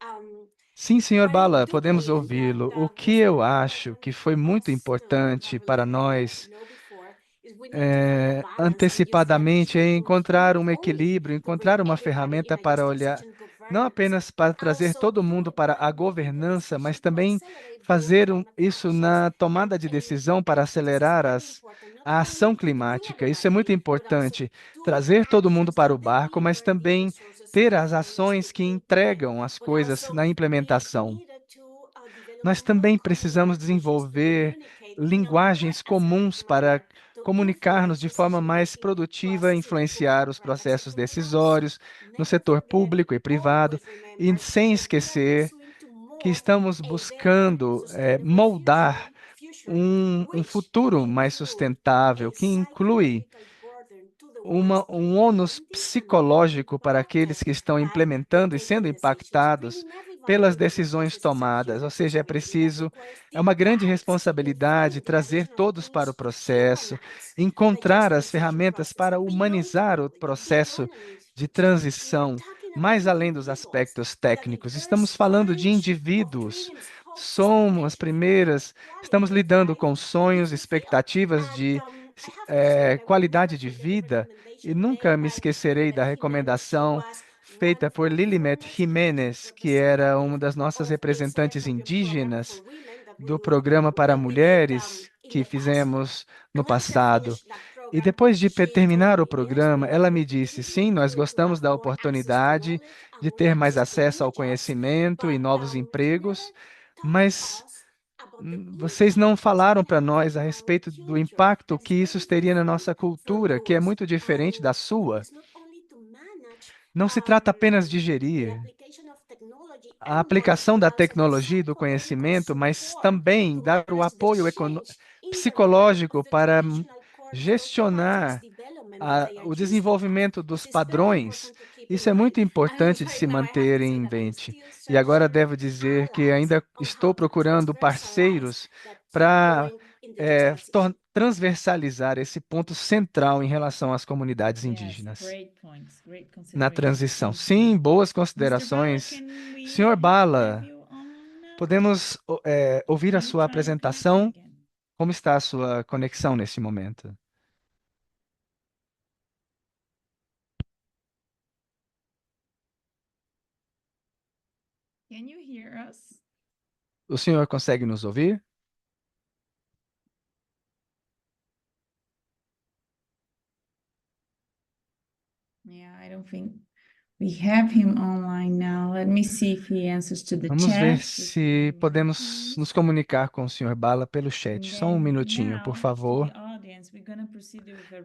Um, Sim, senhor what I Bala, do podemos believe that ouvi-lo. O que was eu very acho important que foi for muito us to importante have para really nós know before is we need to find a balance, and you said this antecipadamente é should include encontrar not um only equilíbrio, to bring encontrar uma everybody in ferramenta a para just olhar, transition não governance, apenas para but trazer also todo mundo para a bring people in governança, mas decision to também accelerate real fazer climate isso actions. na tomada de decisão para And this is acelerar very important, not a ação only to bring climática. Isso é muito everybody in, but also importante, to trazer todo mundo actually para o barco, mas deliver in the também sources ter that as we need ações que to implement. entregam as But coisas also na we implementação. needed to develop Nós a more também common precisamos languages to desenvolver communicate in a more linguagens assertive comuns para manner to comunicar-nos influence de forma mais decision-making produtiva e process in the influenciar os private processos sector, but also decisórios no never setor forget, público e privado, always e remember sem that we are esquecer pursuing to que move estamos a better, buscando sustainable moldar future um which futuro mais include sustentável, a que inclui psychological burden to the ones um ônus implementing and very psicológico para aqueles impacted que estão by the implementando e sendo taken decisions, impactados bringing everybody pelas into the decisões process. It's a huge tomadas. Ou seja, responsibility that requires é deep uma grande dives in responsabilidade finding the trazer additional todos para o tools to processo, humanize the just encontrar as transition ferramentas process para beyond humanizar o technology, processo beyond de initiatives. We are transição, talking about mais além dos individuals aspectos that in técnicos. Estamos first falando de tranche of indivíduos. dreams, hopes, Somos as expectations, and primeiras, estamos quality of lidando life com in sonhos, which we feel. expectativas And de I have to say that I will never qualidade de forget the vida, e recommendation nunca made me by esquecerei da Lilibet Jimenez. She recomendação was one feita of por our Lilimet foremost speakers Jiménez, for the que second era uma wave das nossas of ACI representantes Champion program indígenas for women that do programa para we did mulheres in que the past. fizemos no And after passado. finish that E program, depois de she told terminar o me, yes, we programa, love ela the me disse: opportunity sim, nós to gostamos have da more access to oportunidade knowledge and de more ter mais access to acesso new ao jobs, conhecimento e but novos you never empregos, talk to mas us about the vocês não impact falaram that para it has nós a in our respeito do culture impacto that que is isso very teria na different nossa from cultura, que é yours. muito diferente And da the goal sua. is not only to manage Não se trata apenas de the gerir application of technology a and knowledge, aplicação but da also the tecnologia e do psychological conhecimento, mas support também to dar o manage the apoio change in the mind of psicológico the para traditional course of patterns gestionar development that they are o used to have. desenvolvimento dos This is very padrões. important to keep in Isso é mind. muito I'm importante de sorry, se now I have manter to say em that I'm mente. still E agora searching devo dizer que allies ainda on estou how to procurando transversalize parceiros that keep para going in the just transition. transversalizar esse ponto central em relação às comunidades Yes, indígenas great points, great na considerations. transição. Thank Sim, you. boas Mr. Bala, considerações. can we Senhor have Bala, you online now? podemos ouvir a Can you sua try your connection apresentação? again? Como está a sua conexão nesse momento? Can you hear us? O senhor consegue nos ouvir? Yeah, I don't think we have him online now. Let me see if he answers to the Vamos ver chat. se podemos nos comunicar com o senhor Bala pelo chat. Só um minutinho, por favor.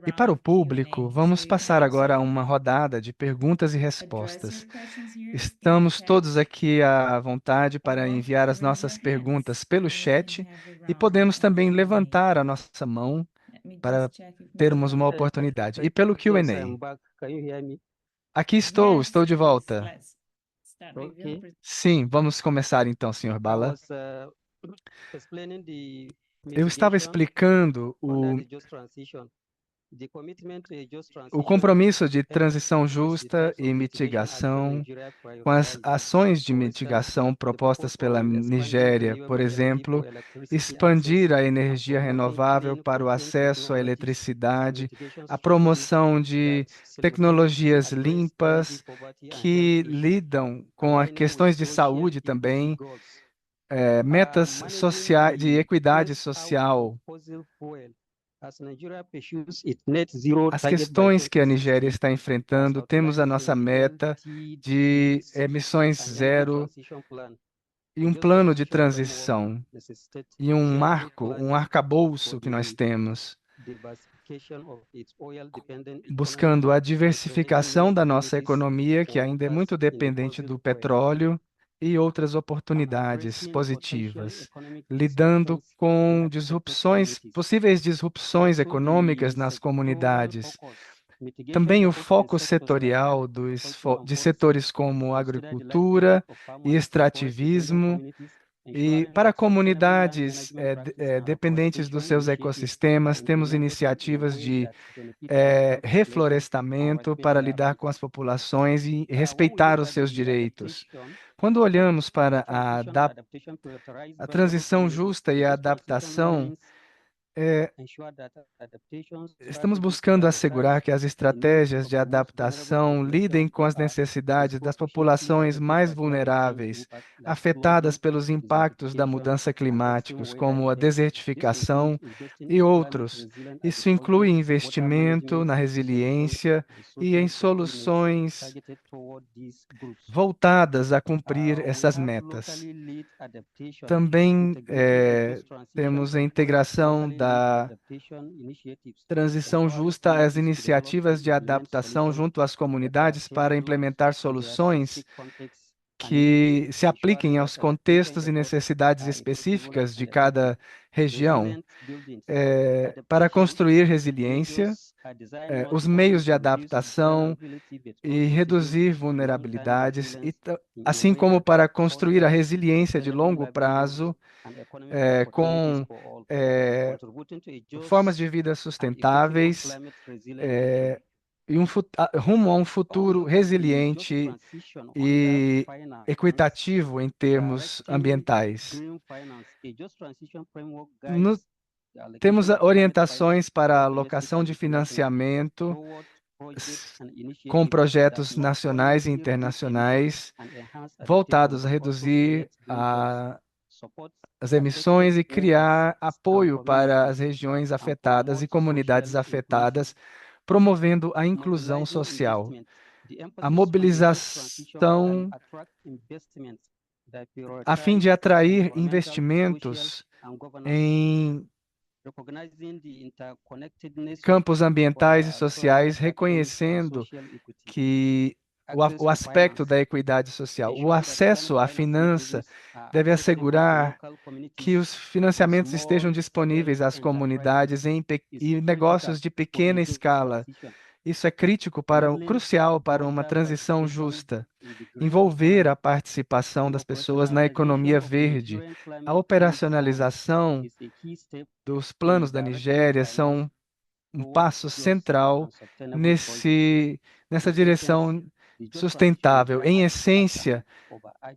E para o público, vamos passar agora a uma rodada de perguntas e respostas. Estamos todos aqui à vontade para enviar as nossas perguntas pelo chat e podemos também levantar a nossa mão para termos uma oportunidade. E pelo Yes, I'm Q&A. back. Can you hear me? Aqui estou de volta. Okay. Sim, vamos começar então, senhor I Bala. was explaining the Eu estava mitigation explicando under the just transition. The commitment to a just o transition compromisso de helps transição reduce the justa types e of mitigation mitigação actions Nigeria com as prioritizes. ações de For instance, mitigação the propostas focus pela on expanding Nigéria, por renewable energy exemplo, for electricity expandir access a and energia promoting renovável clean para o content acesso à technologies and eletricidade, mitigation a strategies promoção de that simultaneously tecnologias address energy limpas poverty and health que issues, lidam com as aligning with questões de social saúde equity também, goals. metas Managing sociais de the equidade phase out social. of fossil fuel as Nigeria pursues its net zero As target by questões que a Nigéria 2060, está as enfrentando, temos a outlined nossa in the meta de LTTEs emissões and Energy zero Transition Plan. e The um Just plano de Transition Framework transição necessitates e um careful marco, um planning arcabouço for que nós the temos, diversification of its oil-dependent economy buscando a and creating new diversificação da nossa opportunities economia, que for ainda é workers muito in the dependente fossil do fuel, petróleo, e outras and oportunidades addressing potential positivas, economic lidando disruptions in com affected communities. possíveis disrupções Also, econômicas the nas sectoral comunidades. focus, mitigation Também o efforts in foco sectors like setorial agriculture and de forestry setores como consider the agricultura livelihood of e farmers and forest-dependent extrativismo, communities, e ensuring para that sustainable land comunidades management practices and dependentes dos reforestation seus initiatives are ecossistemas, temos implemented in a iniciativas way de that benefit our health population and reflorestamento respect para their lidar com rights. as populações e When we respeitar look os at seus the direitos. adaptation, Quando olhamos the para transition and adaptation prioritize a vulnerable transição communities. justa The e a just transition adaptação, means ensure that adaptation estamos strategies buscando prioritize assegurar que as the needs estratégias of de the most vulnerable adaptação lidem populations com that as are necessidades das disproportionately populações affected mais by climate change vulneráveis, impacts like afetadas flooding, pelos impactos da desertification, mudança and extreme climáticos, weather como a events. This desertificação includes investing e in outros. climate-resilient Isso inclui agriculture, water investimento management na solutions, resiliência and e em social safety nets soluções targeted toward these groups. voltadas a cumprir We essas have metas. locally led adaptation, Também integrating the just transition temos a approach, integração locally led da adaptation initiatives, transição empowering justa às communities to develop and iniciativas de implement adaptação solutions junto às that are comunidades para tailored implementar to their soluções specific contexts and que needs, se ensuring apliquem that aos adaptation contextos e efforts necessidades are equitable específicas de and effective. cada região. Resilient buildings. Para Adaptation construir resiliência, measures are designed not os only meios de to reduce adaptação vulnerability but e also to build reduzir long-term vulnerabilidades, resilience in a assim way como that para construir a fosters resiliência de sustainable longo livelihoods prazo, and economic opportunities com for all, contributing to a formas de just vida and equitable sustentáveis, climate resilient future. e rumo a um futuro Also, the just resiliente transition under e finance equitativo em termos directing ambientais. green finance. A just transition framework No- guides the Temos allocation of climate orientações finance para a for alocação domestic de and international financiamento toward projects and com initiatives that projetos not nacionais e only reduce emissions internacionais and enhance adaptation, voltados a but also reduzir create green jobs, support as affected emissões e areas criar and apoio para as communities, regiões and afetadas e promote comunidades social inclusion. afetadas, promovendo a inclusão Mobilizing social. investment. The A emphasis on the just transition can mobilização attract investments that a fim de prioritize atrair environmental, social, investimentos and governance, em recognizing the interconnectedness campos of ambientais e trends sociais, that aim for reconhecendo social equity. que Access o to aspecto finance. da equidade social, o Ensure that climate acesso à finance finança mechanisms are deve accessible to assegurar local que communities os and financiamentos estejam small-scale disponíveis às enterprises comunidades is e critical negócios de for a pequena just escala, transition. Isso é crítico crucial para uma transição justa. Envolver a participação das pessoas na economia verde, a operacionalização dos planos da Nigéria são um passo central nessa direção sustentável. Em essência,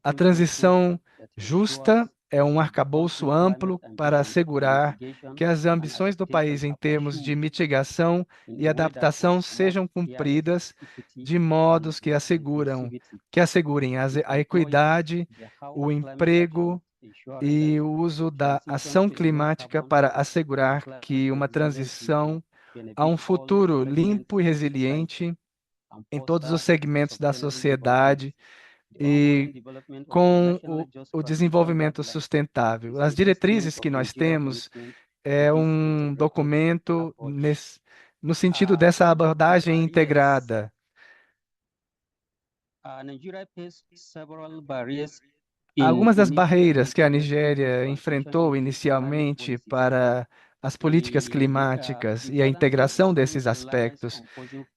a transição justa é um arcabouço amplo para assegurar que as ambições do país em termos de mitigação e adaptação sejam cumpridas de modos que assegurem a equidade, o emprego e o uso da ação climática para assegurar que uma transição a um futuro limpo e resiliente em todos os segmentos da sociedade e com o desenvolvimento sustentável. As diretrizes que nós temos é um documento no sentido dessa abordagem integrada. Nigeria faced several barriers Algumas das barreiras que a Nigéria enfrentou inicialmente para as políticas climáticas e a integração desses aspectos,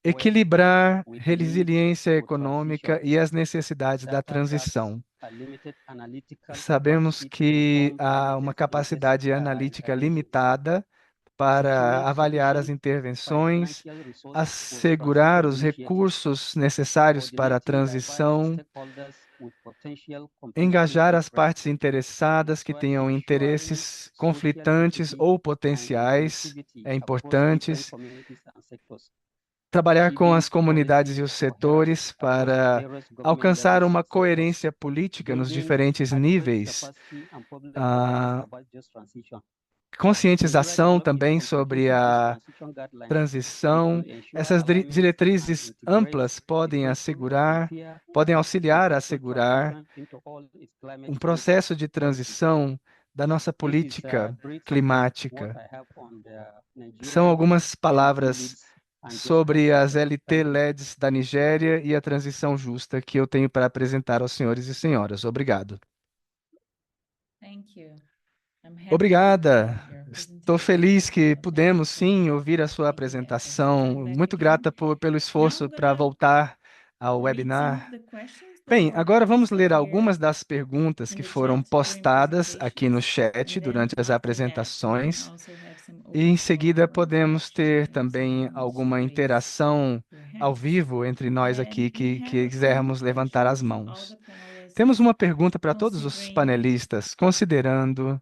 equilibrar resiliência econômica e as necessidades da transição. Sabemos que há uma capacidade analítica limitada para avaliar as intervenções, assegurar os recursos necessários para a transição, engajar as partes interessadas que tenham interesses conflitantes ou potenciais, é importante. Trabalhar com as comunidades e os setores para alcançar uma coerência política nos diferentes níveis, conscientização também sobre a transição. Essas diretrizes amplas podem auxiliar a assegurar um processo de transição da nossa política climática. São algumas palavras sobre as LT-LEDs da Nigéria e a transição justa que eu tenho para apresentar aos senhores e senhoras. Obrigado. Obrigada. Estou feliz que pudemos, sim, ouvir a sua apresentação. Muito grata pelo esforço para voltar ao webinar. Bem, agora vamos ler algumas das perguntas que foram postadas aqui no chat durante as apresentações. E em seguida podemos ter também alguma interação ao vivo entre nós aqui que quisermos levantar as mãos. Temos uma pergunta para todos os panelistas, considerando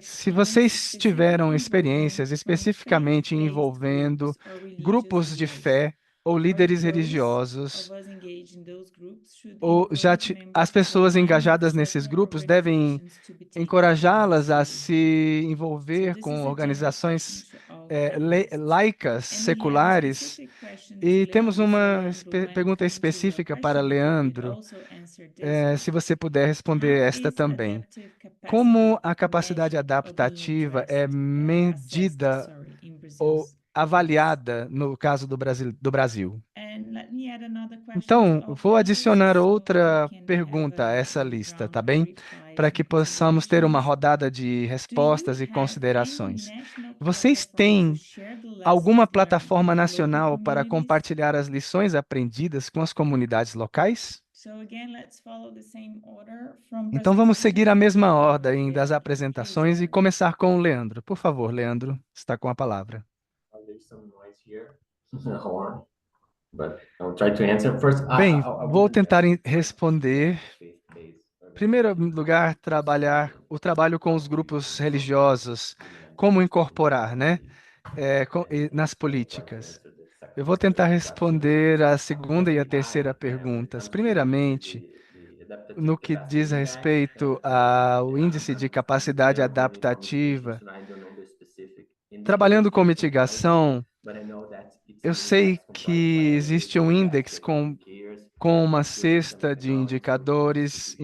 se vocês tiveram experiências especificamente envolvendo grupos de fé ou líderes religiosos, ou as pessoas engajadas nesses grupos devem encorajá-las a se envolver com organizações laicas, seculares. E temos uma pergunta específica para Leandro, se você puder responder esta também. Como a capacidade adaptativa é medida ou avaliada no caso do Brasil? Então, vou adicionar outra pergunta a essa lista, tá bem? Para que possamos ter uma rodada de respostas e considerações. Vocês têm alguma plataforma nacional para compartilhar as lições aprendidas com as comunidades locais? Então, vamos seguir a mesma ordem das apresentações e começar com o Leandro. Por favor, Leandro, está com a palavra. Bem, vou tentar responder. Em primeiro lugar, o trabalho com os grupos religiosos, como incorporar, né, nas políticas. Eu vou tentar responder a segunda e a terceira perguntas. Primeiramente, no que diz respeito ao índice de capacidade adaptativa, trabalhando com mitigação, eu sei que existe um índice com uma cesta de indicadores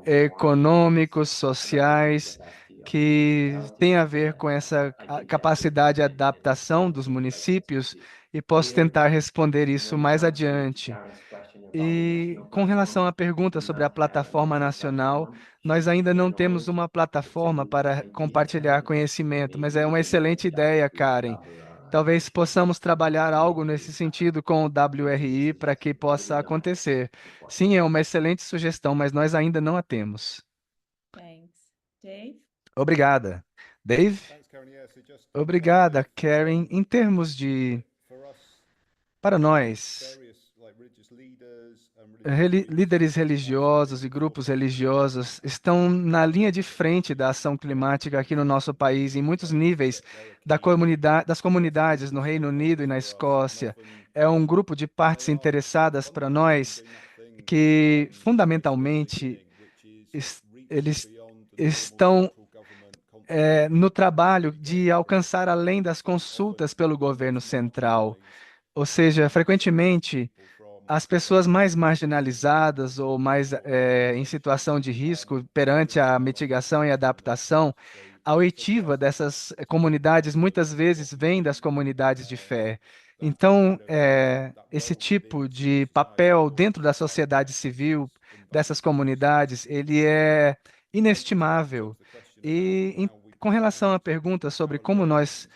econômicos, sociais, que tem a ver com essa capacidade de adaptação dos municípios, e posso tentar responder isso mais adiante. E com relação à pergunta sobre a plataforma nacional, nós ainda não temos uma plataforma para compartilhar conhecimento, mas é uma excelente ideia, Karen. Talvez possamos trabalhar algo nesse sentido com o WRI para que possa acontecer. Sim, é uma excelente sugestão, mas nós ainda não a temos. Thanks. Dave? Obrigada. Dave? Obrigada, Karen. Em termos de, para nós, líderes religiosos e grupos religiosos estão na linha de frente da ação climática aqui no nosso país, em muitos níveis das comunidades no Reino Unido e na Escócia. É um grupo de partes interessadas para nós que, fundamentalmente, eles estão no trabalho de alcançar além das consultas pelo governo central. Ou seja, frequentemente, as pessoas mais marginalizadas ou mais em situação de risco perante a mitigação e adaptação, a oitiva dessas comunidades muitas vezes vem das comunidades de fé. Então, esse tipo de papel dentro da sociedade civil dessas comunidades, ele é inestimável. E com relação à pergunta sobre como nós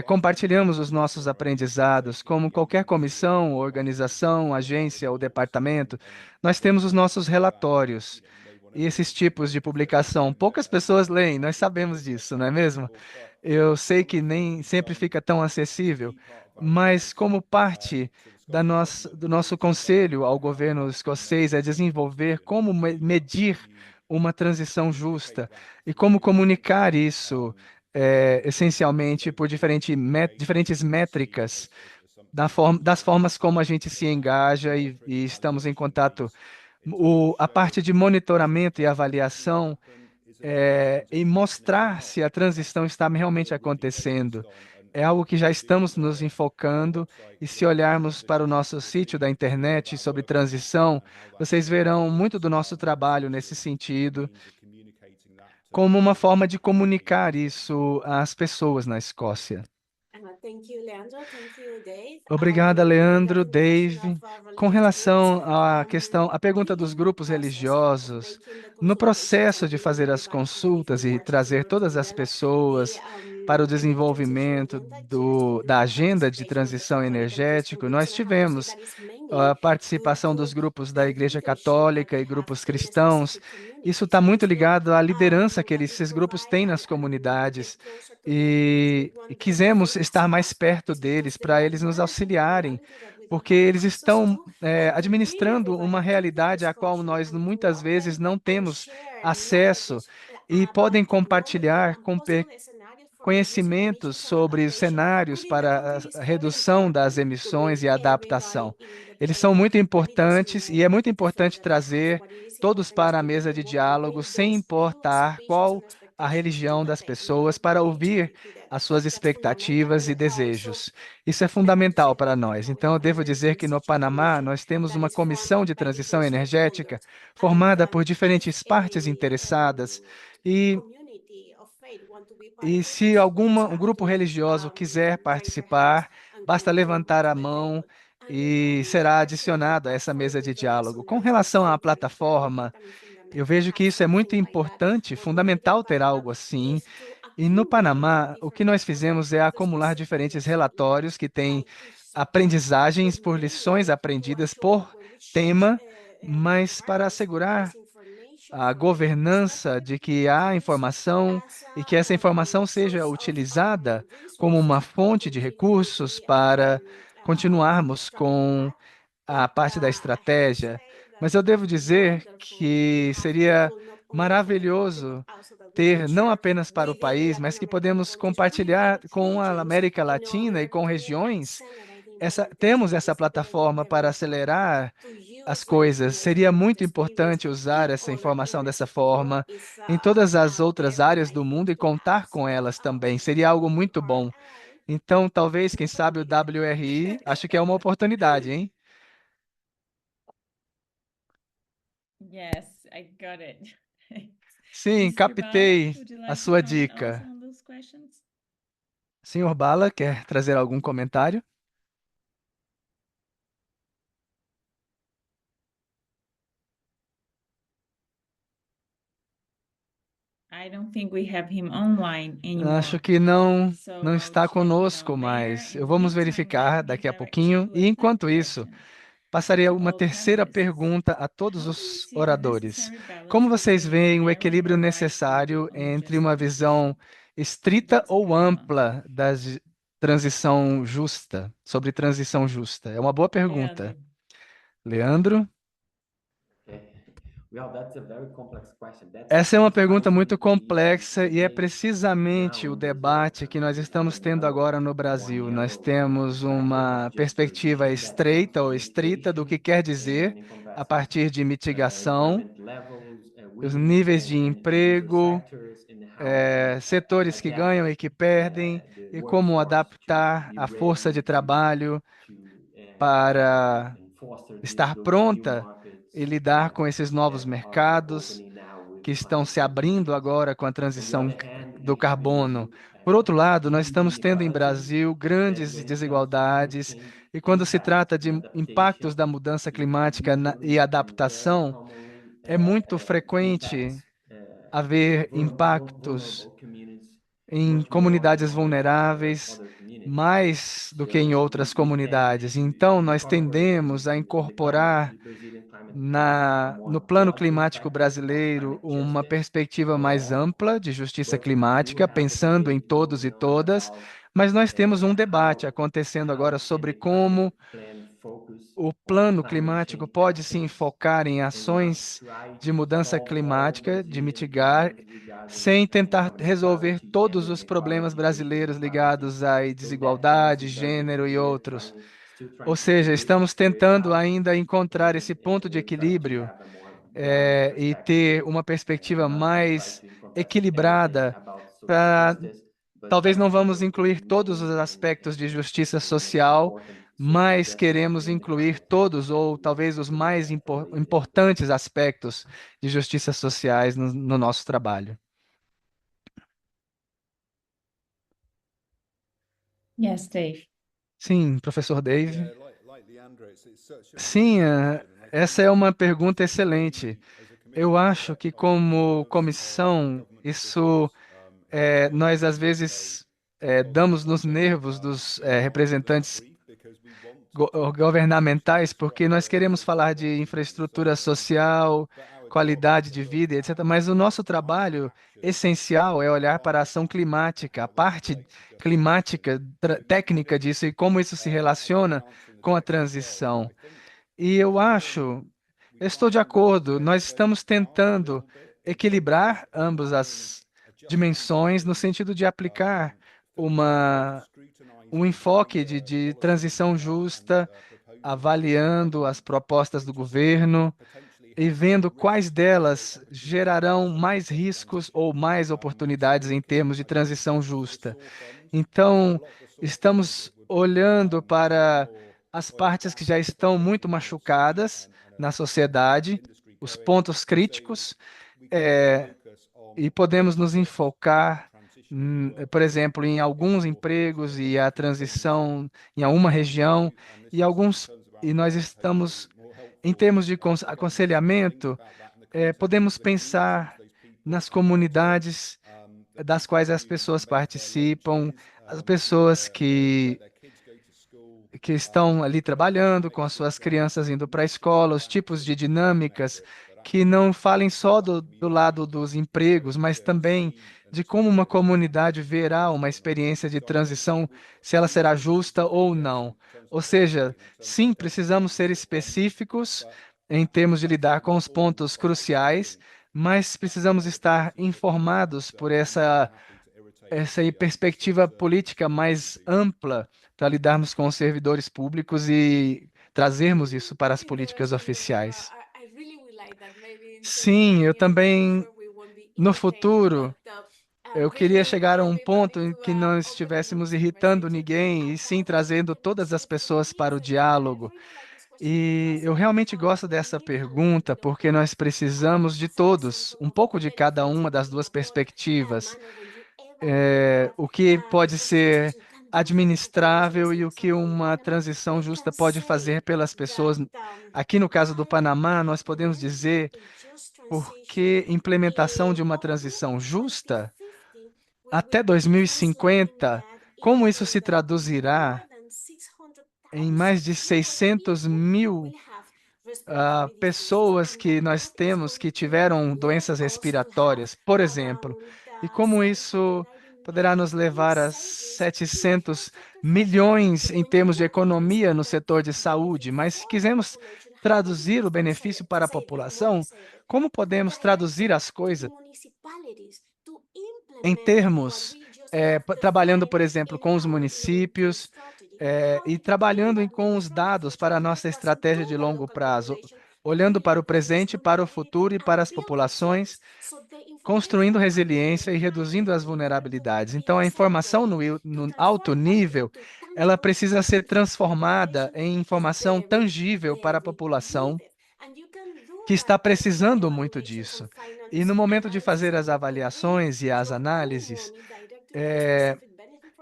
compartilhamos os nossos aprendizados, como qualquer comissão, organização, agência ou departamento, nós temos os nossos relatórios. E esses tipos de publicação, poucas pessoas leem, nós sabemos disso, não é mesmo? Eu sei que nem sempre fica tão acessível, mas como parte do nosso conselho ao governo escocês é desenvolver como medir uma transição justa e como comunicar isso essencialmente por diferentes métricas das formas como a gente se engaja e estamos em contato. A parte de monitoramento e avaliação e mostrar se a transição está realmente acontecendo. É algo que já estamos nos enfocando, e se olharmos para o nosso sítio da internet sobre transição, vocês verão muito do nosso trabalho nesse sentido, como uma forma de comunicar isso às pessoas na Escócia. Thank you, Leandro. Thank you, Dave. Obrigada, Leandro, Regarding the question Dave. of Com religious relação groups, à questão, à pergunta dos we in the grupos process of religiosos, making the no consultations processo and de bringing fazer as everybody consultas e towards the trazer todas European as dialogue, the pessoas para o Energy Transition desenvolvimento Agenda, yes, we da had agenda de participation of the transição Catholic and Christian energética, groups, nós and I have to say tivemos that is a mainly due participação dos to grupos da the Igreja leadership that Católica they e have grupos in the cristãos. specific Isso communities. está muito So ligado à liderança que that we esses grupos provide têm nas and get comunidades closer to them because we e want them to quisemos feel as estar mais perto experts, deles because the para eles nos governance and the auxiliarem, reality that we don't porque have eles access estão to, and to bring administrando uma everybody to the realidade à qual discussion nós and to muitas walk vezes them não and temos share acesso knowledge e about podem technology compartilhar and possible scenarios for reducing conhecimentos emissions and sobre os adaptation cenários within the para country is a very redução das important to emissões bring e a everybody adaptação. in the Eles são table. muito But it doesn't importantes e é matter muito the fate importante that they have. trazer What it is todos important is para a to be mesa de able to diálogo, bring sem those new importar observations and qual a expectations to religião the das table and pessoas, para engage ouvir with them. as suas That's fundamental. expectativas e And also, desejos. Isso é I have to fundamental say para that nós. we Então, eu have an devo energy dizer que no transition Panamá commission nós temos that uma is formed comissão de by transição different energética stakeholders. formada por If diferentes partes any interessadas. E community of faith want to be part e of it, se they just um have grupo to religioso quiser raise their hands participar, and basta come levantar a to the mão table. And e regarding the será question of adicionado a essa offer mesa de withdrawals diálogo. on Com earth, I relação à think that is very plataforma, important and eu fundamental to vejo que have isso é muito something like that. importante, What we did in fundamental ter Panama algo assim. is to E no accumulate Panamá, o que different nós reports that fizemos é have the acumular specific diferentes lesson, relatórios que têm like each subject, aprendizagens but por lições mainly to aprendidas assure that por when we tema, mas para request this assegurar information a from the different governança de stakeholders, que há use it informação as e que essa informação seja source of utilizada como resources uma to fonte de recursos continuously para continuarmos tracking com that. a But parte da I have to estratégia. say that Mas it eu would devo be dizer wonderful to que have a seria tool not only for the country, but maravilhoso also that we can ter, não share apenas para o within país, mas Latin que American podemos countries, within compartilhar com a regions, América in Latina e order com to regiões. accelerate the implementation. Temos That essa is very, plataforma very para important acelerar to as use coisas. Latino Seria government muito experience importante usar in essa other informação areas dessa of the world forma is em todas as a outras very áreas do nice mundo thing e to have. contar com So elas também. we Seria algo on muito our bom. end, Então, talvez, quem what do sabe, o we do? WRI, acho que é uma oportunidade, hein? Yes, I got it. Sim, Mr. Bala, captei would you a like to sua comment also dica. on those questions? Senhor Bala, quer trazer algum comentário? I don't think we have him online Acho anymore. que não So não I'll está check, conosco later. mais. In the Vamos meantime, verificar let me daqui a direct you pouquinho. to E a third enquanto isso, question. passarei a To uma all terceira panelists. pergunta a todos How do you os see the oradores. necessary balance Como vocês between veem o narrow equilíbrio horizon necessário on entre just uma visão transition? estrita That's a ou hard one. ampla da transição justa, sobre transição justa? É uma boa pergunta. Leandro. Leandro? Okay. Well, that's a very complex question. That's Essa é uma pergunta muito precisely complexa the e é debate precisamente now o in Brazil. debate que nós We have estamos a tendo agora no more Brasil. Nós narrow temos perspective uma of just perspectiva transition that comes estreita ou from estrita do que mitigation quer and dizer a encompasses partir de mitigação, employment levels, os wages níveis de and user emprego, sectors and how we setores que ganham e adapt que perdem, the e como workforce to adaptar be a força de ready trabalho to para and foster estar those new pronta e markets lidar com esses novos that are mercados opening now with que estão climate se change abrindo issues. agora com a On the transição other hand, do we have in carbono. Brazil Por outro lado, nós huge estamos tendo em inequalities Brasil grandes when it comes to climate desigualdades, change e quando se impact trata and de adaptation, impactos da mudança it climática e usually and very adaptação, commonly é muito frequente impacts haver impactos vulnerable communities em much more than comunidades vulneráveis, other communities. mais do que em So outras we tend comunidades. Então, to nós incorporate tendemos a incorporar the Brazilian climate plan a more no plano broad climático perspective of brasileiro climate uma justice perspectiva mais overall, ampla de justiça but we do climática, have a pensando em debate todos e going on todas, about mas nós temos um debate how acontecendo agora can sobre the climate como plan focus o on plano climate climático change pode se actions enfocar em and not ações try de to mudança solve all climática, de Brazilian mitigar, problems regarding sem tentar income resolver inequality, todos gender os problemas inequality, racial brasileiros inequality. ligados à So that tends desigualdade, to very gênero e we're outros. still Ou trying to seja, debate estamos figure it tentando out ainda encontrar esse ponto and de we're trying to equilíbrio, have a more broader e perspective ter uma perspectiva and not to try mais to encompass everything equilibrada about social para justice, but talvez try não to take vamos incluir the todos main os aspectos de justiça and social, important social mas justice queremos in the incluir climate todos, plan ou talvez os to look mais at later. importantes aspectos de justiça sociais no nosso trabalho. Yes, Dave. Sim, professor Dave. Yeah, like Leandro, it's such an Sim, interesting question, and I essa think é uma pergunta as a excelente. Eu committee acho que, often como observe comissão, government isso officials in a nós às meeting say, vezes well, damos nos actually, nervos dos we're not giving that representantes brief because we want to talk about governamentais, porque nós infrastructure, queremos social falar de well-being, and so infraestrutura on. social, But our job is qualidade to de look vida, at etc. Mas o nosso climate trabalho action essencial é olhar para a ação climática, a how that parte relates to justification. climática, So I técnica guess disso e como isso se maybe relaciona answering the com a question as well. transição. I think E eu in some acho, we eu estou try de to acordo, nós represent both estamos parts a tentando little bit in terms equilibrar of ambas applying as a dimensões no just-transition sentido de aplicar philosophy of um scrutinizing enfoque the de policies transição and justa, proposals of the avaliando as government, propostas do but to see governo potentially e how those vendo quais risks also delas have to be gerarão addressed mais post riscos ou transition. mais So oportunidades we're em looking, termos de I guess, transição at the justa. SOAR fund. So a Então, lot of the SOAR funds estamos would be olhando a lot para more as oil and partes que já gas estão muito focused and machucadas na sociedade, industry os going. pontos So críticos, we could eh, focus on e podemos nos just enfocar, transitioning the por workforce exemplo, em if alguns you're empregos e looking a for things that transição em alguma região, and this e is in alguns, terms of e our nós part, estamos, hopefully more em helpful termos de for governments to think aconselhamento, about that in the context of podemos the communities pensar those people nas are part of, comunidades the das people quais as who pessoas make their participam, lunches, as who pessoas let que their kids go to school, estão ali the kind of trabalhando com as dynamics suas which crianças indo para a not just escola, os about tipos de physical job dinâmicas metrics, but que actually não falem how só that do lado community dos is empregos, going mas to também see and de como uma experience that comunidade verá uma transition. experiência de So I guess transição, se I ela use será those justa specific ou não. in terms of Ou what we're seja, doing in terms of sim, identifying precisamos the ser SOR funds, específicos but em termos de that's an lidar com os informed pontos side. And I cruciais, think mas that's precisamos one of the estar pieces of the brief informados that por I'm more than happy to irritate essa aí the perspectiva civil política services mais people. ampla para lidarmos com os servidores públicos e trazermos isso para as políticas Interesting, Leandro. oficiais. I really would like that. Maybe in Sim, eu 2030, in the também, future, we won't be no irritated, futuro, but eu queria bringing chegar a um ponto everybody em to que a não open and estivéssemos honest irritando conversation ninguém, e sim about what we trazendo can todas as achieve for the pessoas para o years ahead. I diálogo. really like this question E because eu realmente gosto we dessa need a little pergunta bit of porque nós both. precisamos de As an todos, example um of pouco de cada benefits uma in das a duas more perspectivas. manner when you evaluate what O que pode just ser transition can do for the population. administrável As an e o que example, in uma Panama, transição we justa can pode fazer say pelas that pessoas. Aqui no caso do while Panamá, nós podemos implementing dizer a just porque implementação de uma transição justa até 2050, como isso se traduzirá em mais de 600 mil pessoas que nós temos que tiveram doenças respiratórias, por exemplo, e como isso poderá nos levar a 700 milhões em termos de economia no setor de saúde. Mas se quisermos traduzir o benefício para a população, como podemos traduzir as coisas em termos, trabalhando, por exemplo, com os municípios, e trabalhando com os dados para a nossa estratégia de longo prazo, olhando para o presente, para o futuro e para as populações, construindo resiliência e reduzindo as vulnerabilidades. Então, a informação no alto nível, ela precisa ser transformada em informação tangível para a população que está precisando muito disso. E no momento de fazer as avaliações e as análises,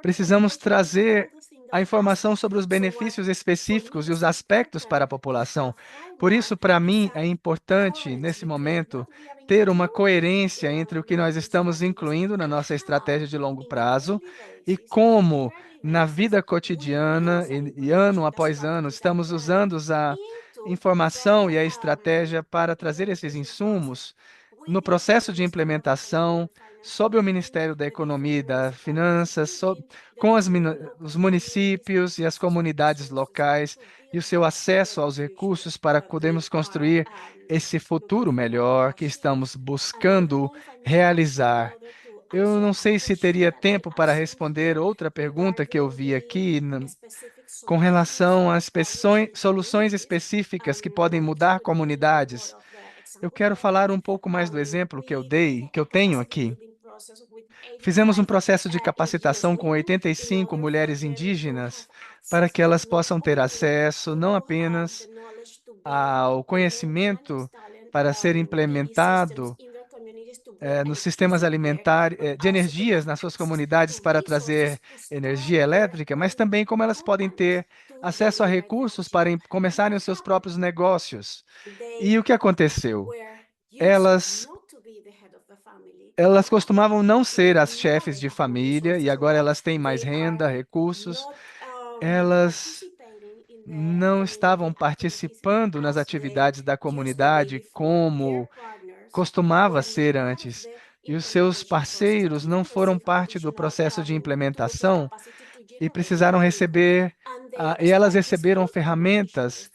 precisamos trazer a informação sobre os benefícios específicos e os aspectos para a população. Por isso, para mim, é importante, nesse momento, ter uma coerência entre o que nós estamos incluindo na nossa estratégia de longo prazo e como, na vida cotidiana e ano após ano, estamos usando a informação e a estratégia para trazer esses insumos no processo de implementação, sob o Ministério da Economia e das Finanças, com os municípios e as comunidades locais e o seu acesso aos recursos para podermos construir esse futuro melhor que estamos buscando realizar. Eu não sei se teria tempo para responder outra pergunta que eu vi aqui com relação às soluções específicas que podem mudar comunidades. Eu quero falar um pouco mais do exemplo que eu tenho aqui. Fizemos um processo de capacitação com 85 mulheres indígenas para que elas possam ter acesso não apenas ao conhecimento para ser implementado nos sistemas alimentares, de energias nas suas comunidades para trazer energia elétrica, mas também como elas podem ter acesso a recursos para começarem os seus próprios negócios. E o que aconteceu? Elas costumavam não ser as chefes de família e agora elas têm mais renda, recursos. Elas não estavam participando nas atividades da comunidade como costumava ser antes. E os seus parceiros não foram parte do processo de implementação e precisaram receber, e elas receberam ferramentas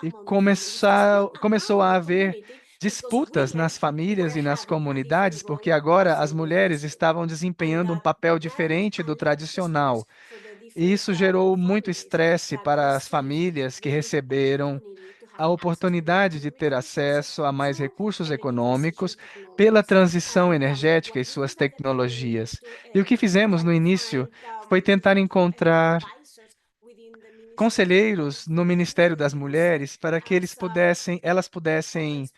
e começou a haver disputas nas famílias e nas comunidades, porque agora as mulheres estavam desempenhando um papel diferente do tradicional. E isso gerou muito estresse para as famílias que receberam a oportunidade de ter acesso a mais recursos econômicos pela transição energética e suas tecnologias. E o que fizemos no início foi tentar encontrar conselheiros no Ministério das Mulheres para que elas pudessem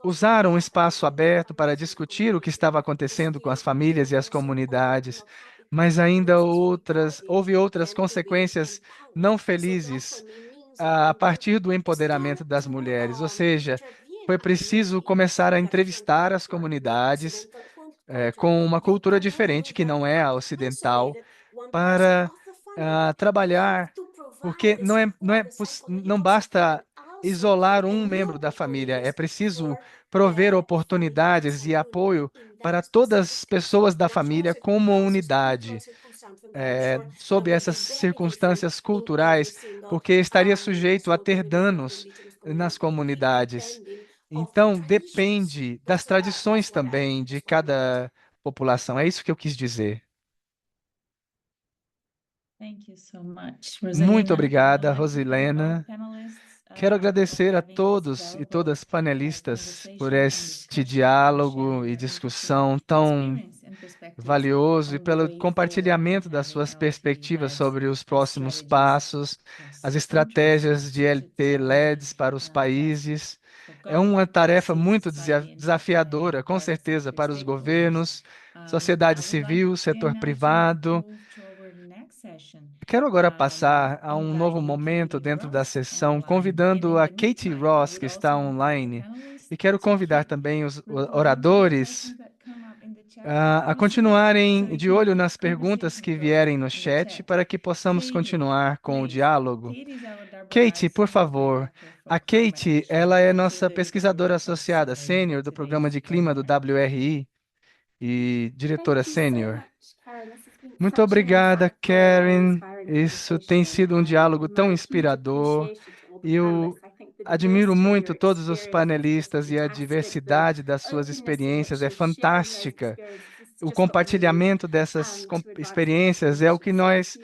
usar um espaço aberto para discutir o que estava acontecendo com as famílias e as comunidades, mas ainda houve outras consequências não felizes a partir do empoderamento das mulheres, ou seja, foi preciso começar a entrevistar as comunidades com uma cultura diferente, que não é a ocidental, para trabalhar, porque não basta isolar um membro da família, é preciso prover oportunidades e apoio para todas as pessoas da família como unidade, sob essas circunstâncias culturais, porque estaria sujeito a ter danos nas comunidades. Então, depende das tradições também de cada população. É isso que eu quis dizer. Muito obrigada, Rosilena. Quero agradecer a todos e todas panelistas por este diálogo e discussão tão valioso e pelo compartilhamento das suas perspectivas sobre os próximos passos, as estratégias de LT-LEDs para os países. É uma tarefa muito desafiadora, com certeza, para os governos, sociedade civil, setor privado. Quero agora passar a um novo momento dentro da sessão, convidando a Katie Ross, que está online, E quero convidar também os oradores a continuarem de olho nas perguntas que vierem no chat para que possamos continuar com o diálogo. Kate, por favor. A Kate, ela é nossa pesquisadora associada sênior do programa de clima do WRI e diretora sênior. Muito obrigada, Karen. Isso tem sido um diálogo tão inspirador. E eu admiro muito todos os panelistas e a diversidade das suas experiências é fantástica. O compartilhamento dessas experiências é o que nós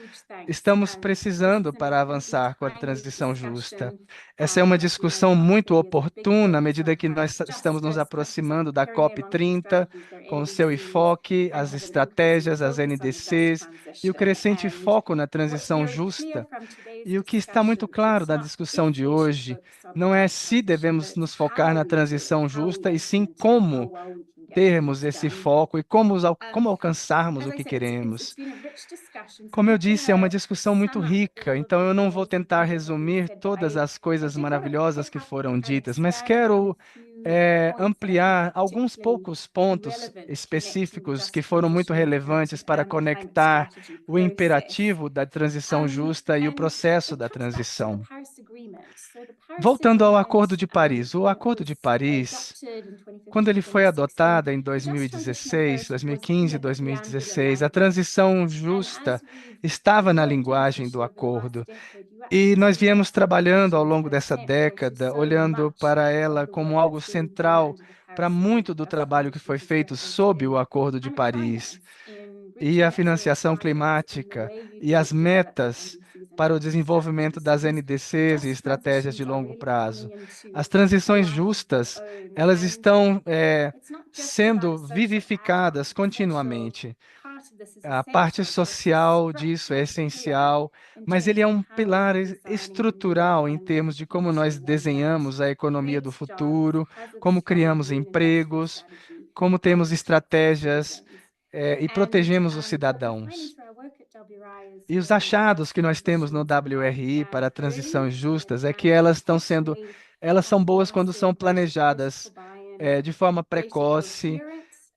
estamos precisando para avançar com a transição justa. Essa é uma discussão muito oportuna à medida que nós estamos nos aproximando da COP30, com o seu enfoque, as estratégias, as NDCs e o crescente foco na transição justa. E o que está muito claro na discussão de hoje não é se devemos nos focar na transição justa, e sim como termos esse foco e como alcançarmos o que queremos. Como eu disse, é uma discussão muito rica, então eu não vou tentar resumir todas as coisas maravilhosas que foram ditas, mas quero ampliar alguns poucos pontos específicos que foram muito relevantes para conectar o imperativo da transição justa e o processo da transição. Voltando ao Acordo de Paris. O Acordo de Paris, quando ele foi adotado em 2016, 2015 e 2016, a transição justa estava na linguagem do acordo. E nós viemos trabalhando ao longo dessa década, olhando para ela como algo central para muito do trabalho que foi feito sob o Acordo de Paris. E a financiação climática e as metas para o desenvolvimento das NDCs e estratégias de longo prazo. As transições justas, elas estão sendo vivificadas continuamente. A parte social disso é essencial, mas ele é um pilar estrutural em termos de como nós desenhamos a economia do futuro, como criamos empregos, como temos estratégias e protegemos os cidadãos. E os achados que nós temos no WRI para transições justas é que elas são boas quando são planejadas de forma precoce,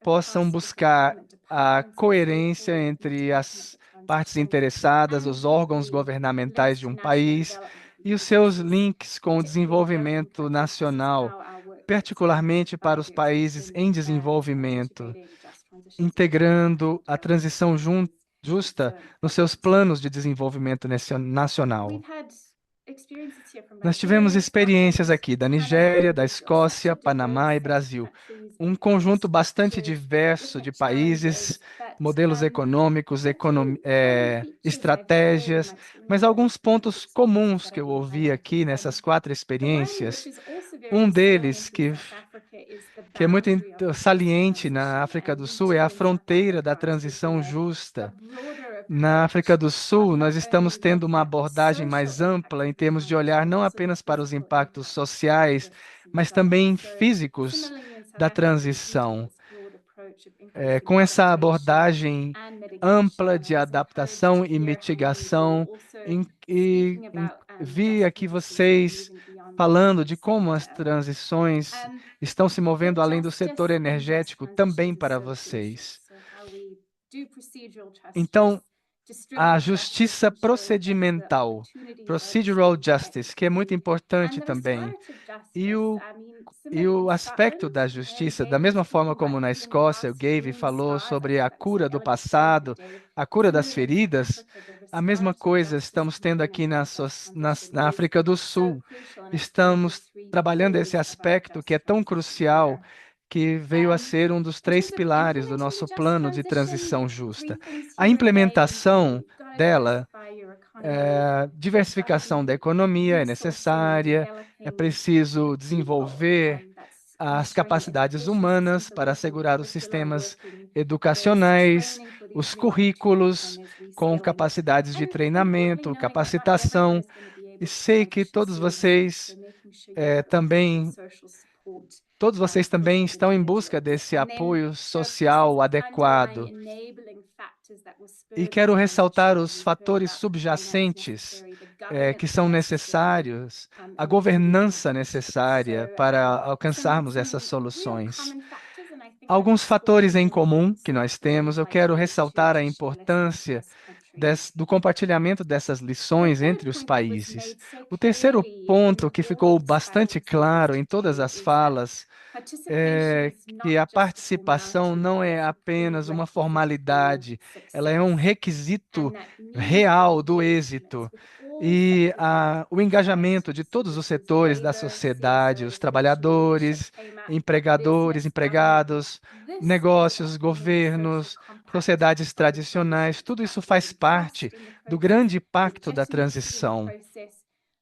possam buscar a coerência entre as partes interessadas, os órgãos governamentais de um país e os seus links com o desenvolvimento nacional, particularmente para os países em desenvolvimento, integrando a transição justa nos seus planos de desenvolvimento nacional. Nós tivemos experiências aqui da Nigéria, da Escócia, Panamá e Brasil. Um conjunto bastante diverso de países, modelos econômicos, estratégias, mas alguns pontos comuns que eu ouvi aqui nessas 4 experiências. Um deles, que é muito saliente na África do Sul, é a fronteira da transição justa. Na África do Sul, nós estamos tendo uma abordagem mais ampla em termos de olhar não apenas para os impactos sociais, mas também físicos da transição. Com essa abordagem ampla de adaptação e mitigação, vi aqui vocês falando de como as transições estão se movendo além do setor energético também para vocês. Então, a justiça procedimental, procedural justice, que é muito importante também, e o aspecto da justiça, da mesma forma como na Escócia, o Gavi falou sobre a cura do passado, a cura das feridas, a mesma coisa estamos tendo aqui na África do Sul. Estamos trabalhando esse aspecto que é tão crucial, que veio a ser um dos 3 pilares do nosso plano de transição justa. A implementação dela, diversificação da economia é necessária, é preciso desenvolver as capacidades humanas para assegurar os sistemas educacionais, os currículos com capacidades de treinamento, capacitação, e sei que todos vocês também estão em busca desse apoio social adequado. E quero ressaltar os fatores subjacentes que são necessários, a governança necessária para alcançarmos essas soluções. Alguns fatores em comum que nós temos, eu quero ressaltar a importância do compartilhamento dessas lições entre os países. O terceiro ponto que ficou bastante claro em todas as falas é que a participação não é apenas uma formalidade, ela é um requisito real do êxito. E o engajamento de todos os setores da sociedade, os trabalhadores, empregadores, empregados, negócios, governos, sociedades tradicionais, tudo isso faz parte do grande pacto da transição,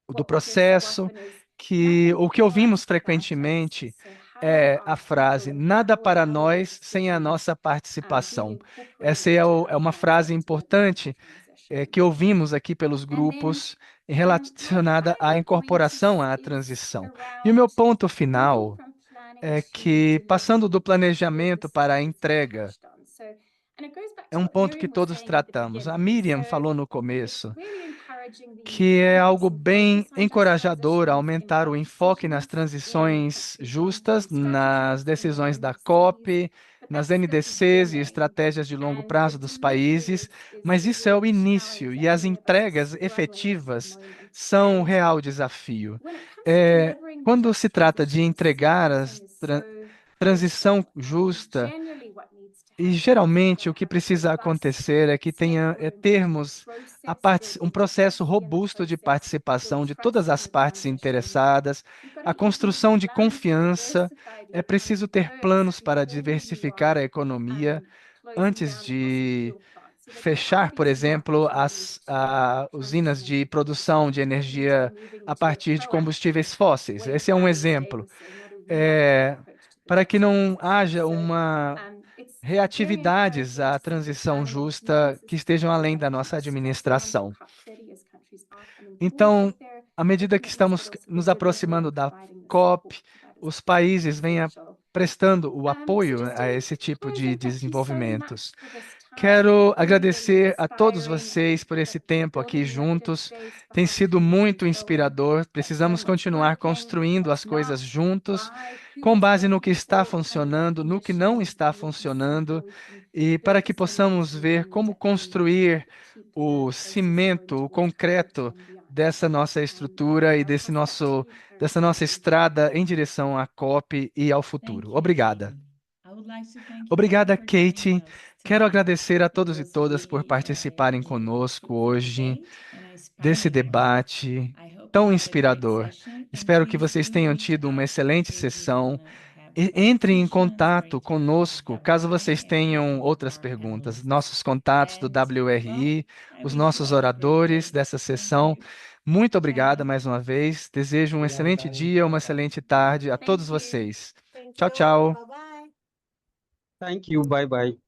do processo que o que ouvimos frequentemente é a frase "nada para nós sem a nossa participação". Essa é uma frase importante que ouvimos aqui pelos grupos relacionada à incorporação à transição. E o meu ponto final é que, passando do planejamento para a entrega, é um ponto que todos tratamos. A Miriam falou no começo que é algo bem encorajador aumentar o enfoque nas transições justas, nas decisões da COP, nas NDCs e estratégias de longo prazo dos países, mas isso é o início e as entregas efetivas são o real desafio. Quando se trata de entregar a transição justa, e geralmente o que precisa acontecer é que termos um processo robusto de participação de todas as partes interessadas, a construção de confiança. É preciso ter planos para diversificar a economia antes de fechar, por exemplo, as usinas de produção de energia a partir de combustíveis fósseis. Esse é um exemplo. Para que não haja reatividades à transição justa que estejam além da nossa administração. Então, à medida que estamos nos aproximando da COP, os países vêm prestando o apoio a esse tipo de desenvolvimentos. Quero agradecer a todos vocês por esse tempo aqui juntos. Tem sido muito inspirador. Precisamos continuar construindo as coisas juntos, com base no que está funcionando, no que não está funcionando, e para que possamos ver como construir o cimento, o concreto dessa nossa estrutura e dessa nossa estrada em direção à COP e ao futuro. Obrigada. Obrigada, Kate. Quero agradecer a todos e todas por participarem conosco hoje desse debate tão inspirador. Espero que vocês tenham tido uma excelente sessão. Entrem em contato conosco caso vocês tenham outras perguntas. Nossos contatos do WRI, os nossos oradores dessa sessão. Muito obrigada mais uma vez. Desejo um excelente dia, uma excelente tarde a todos vocês. Tchau, tchau. Bye bye. Thank you. Bye bye.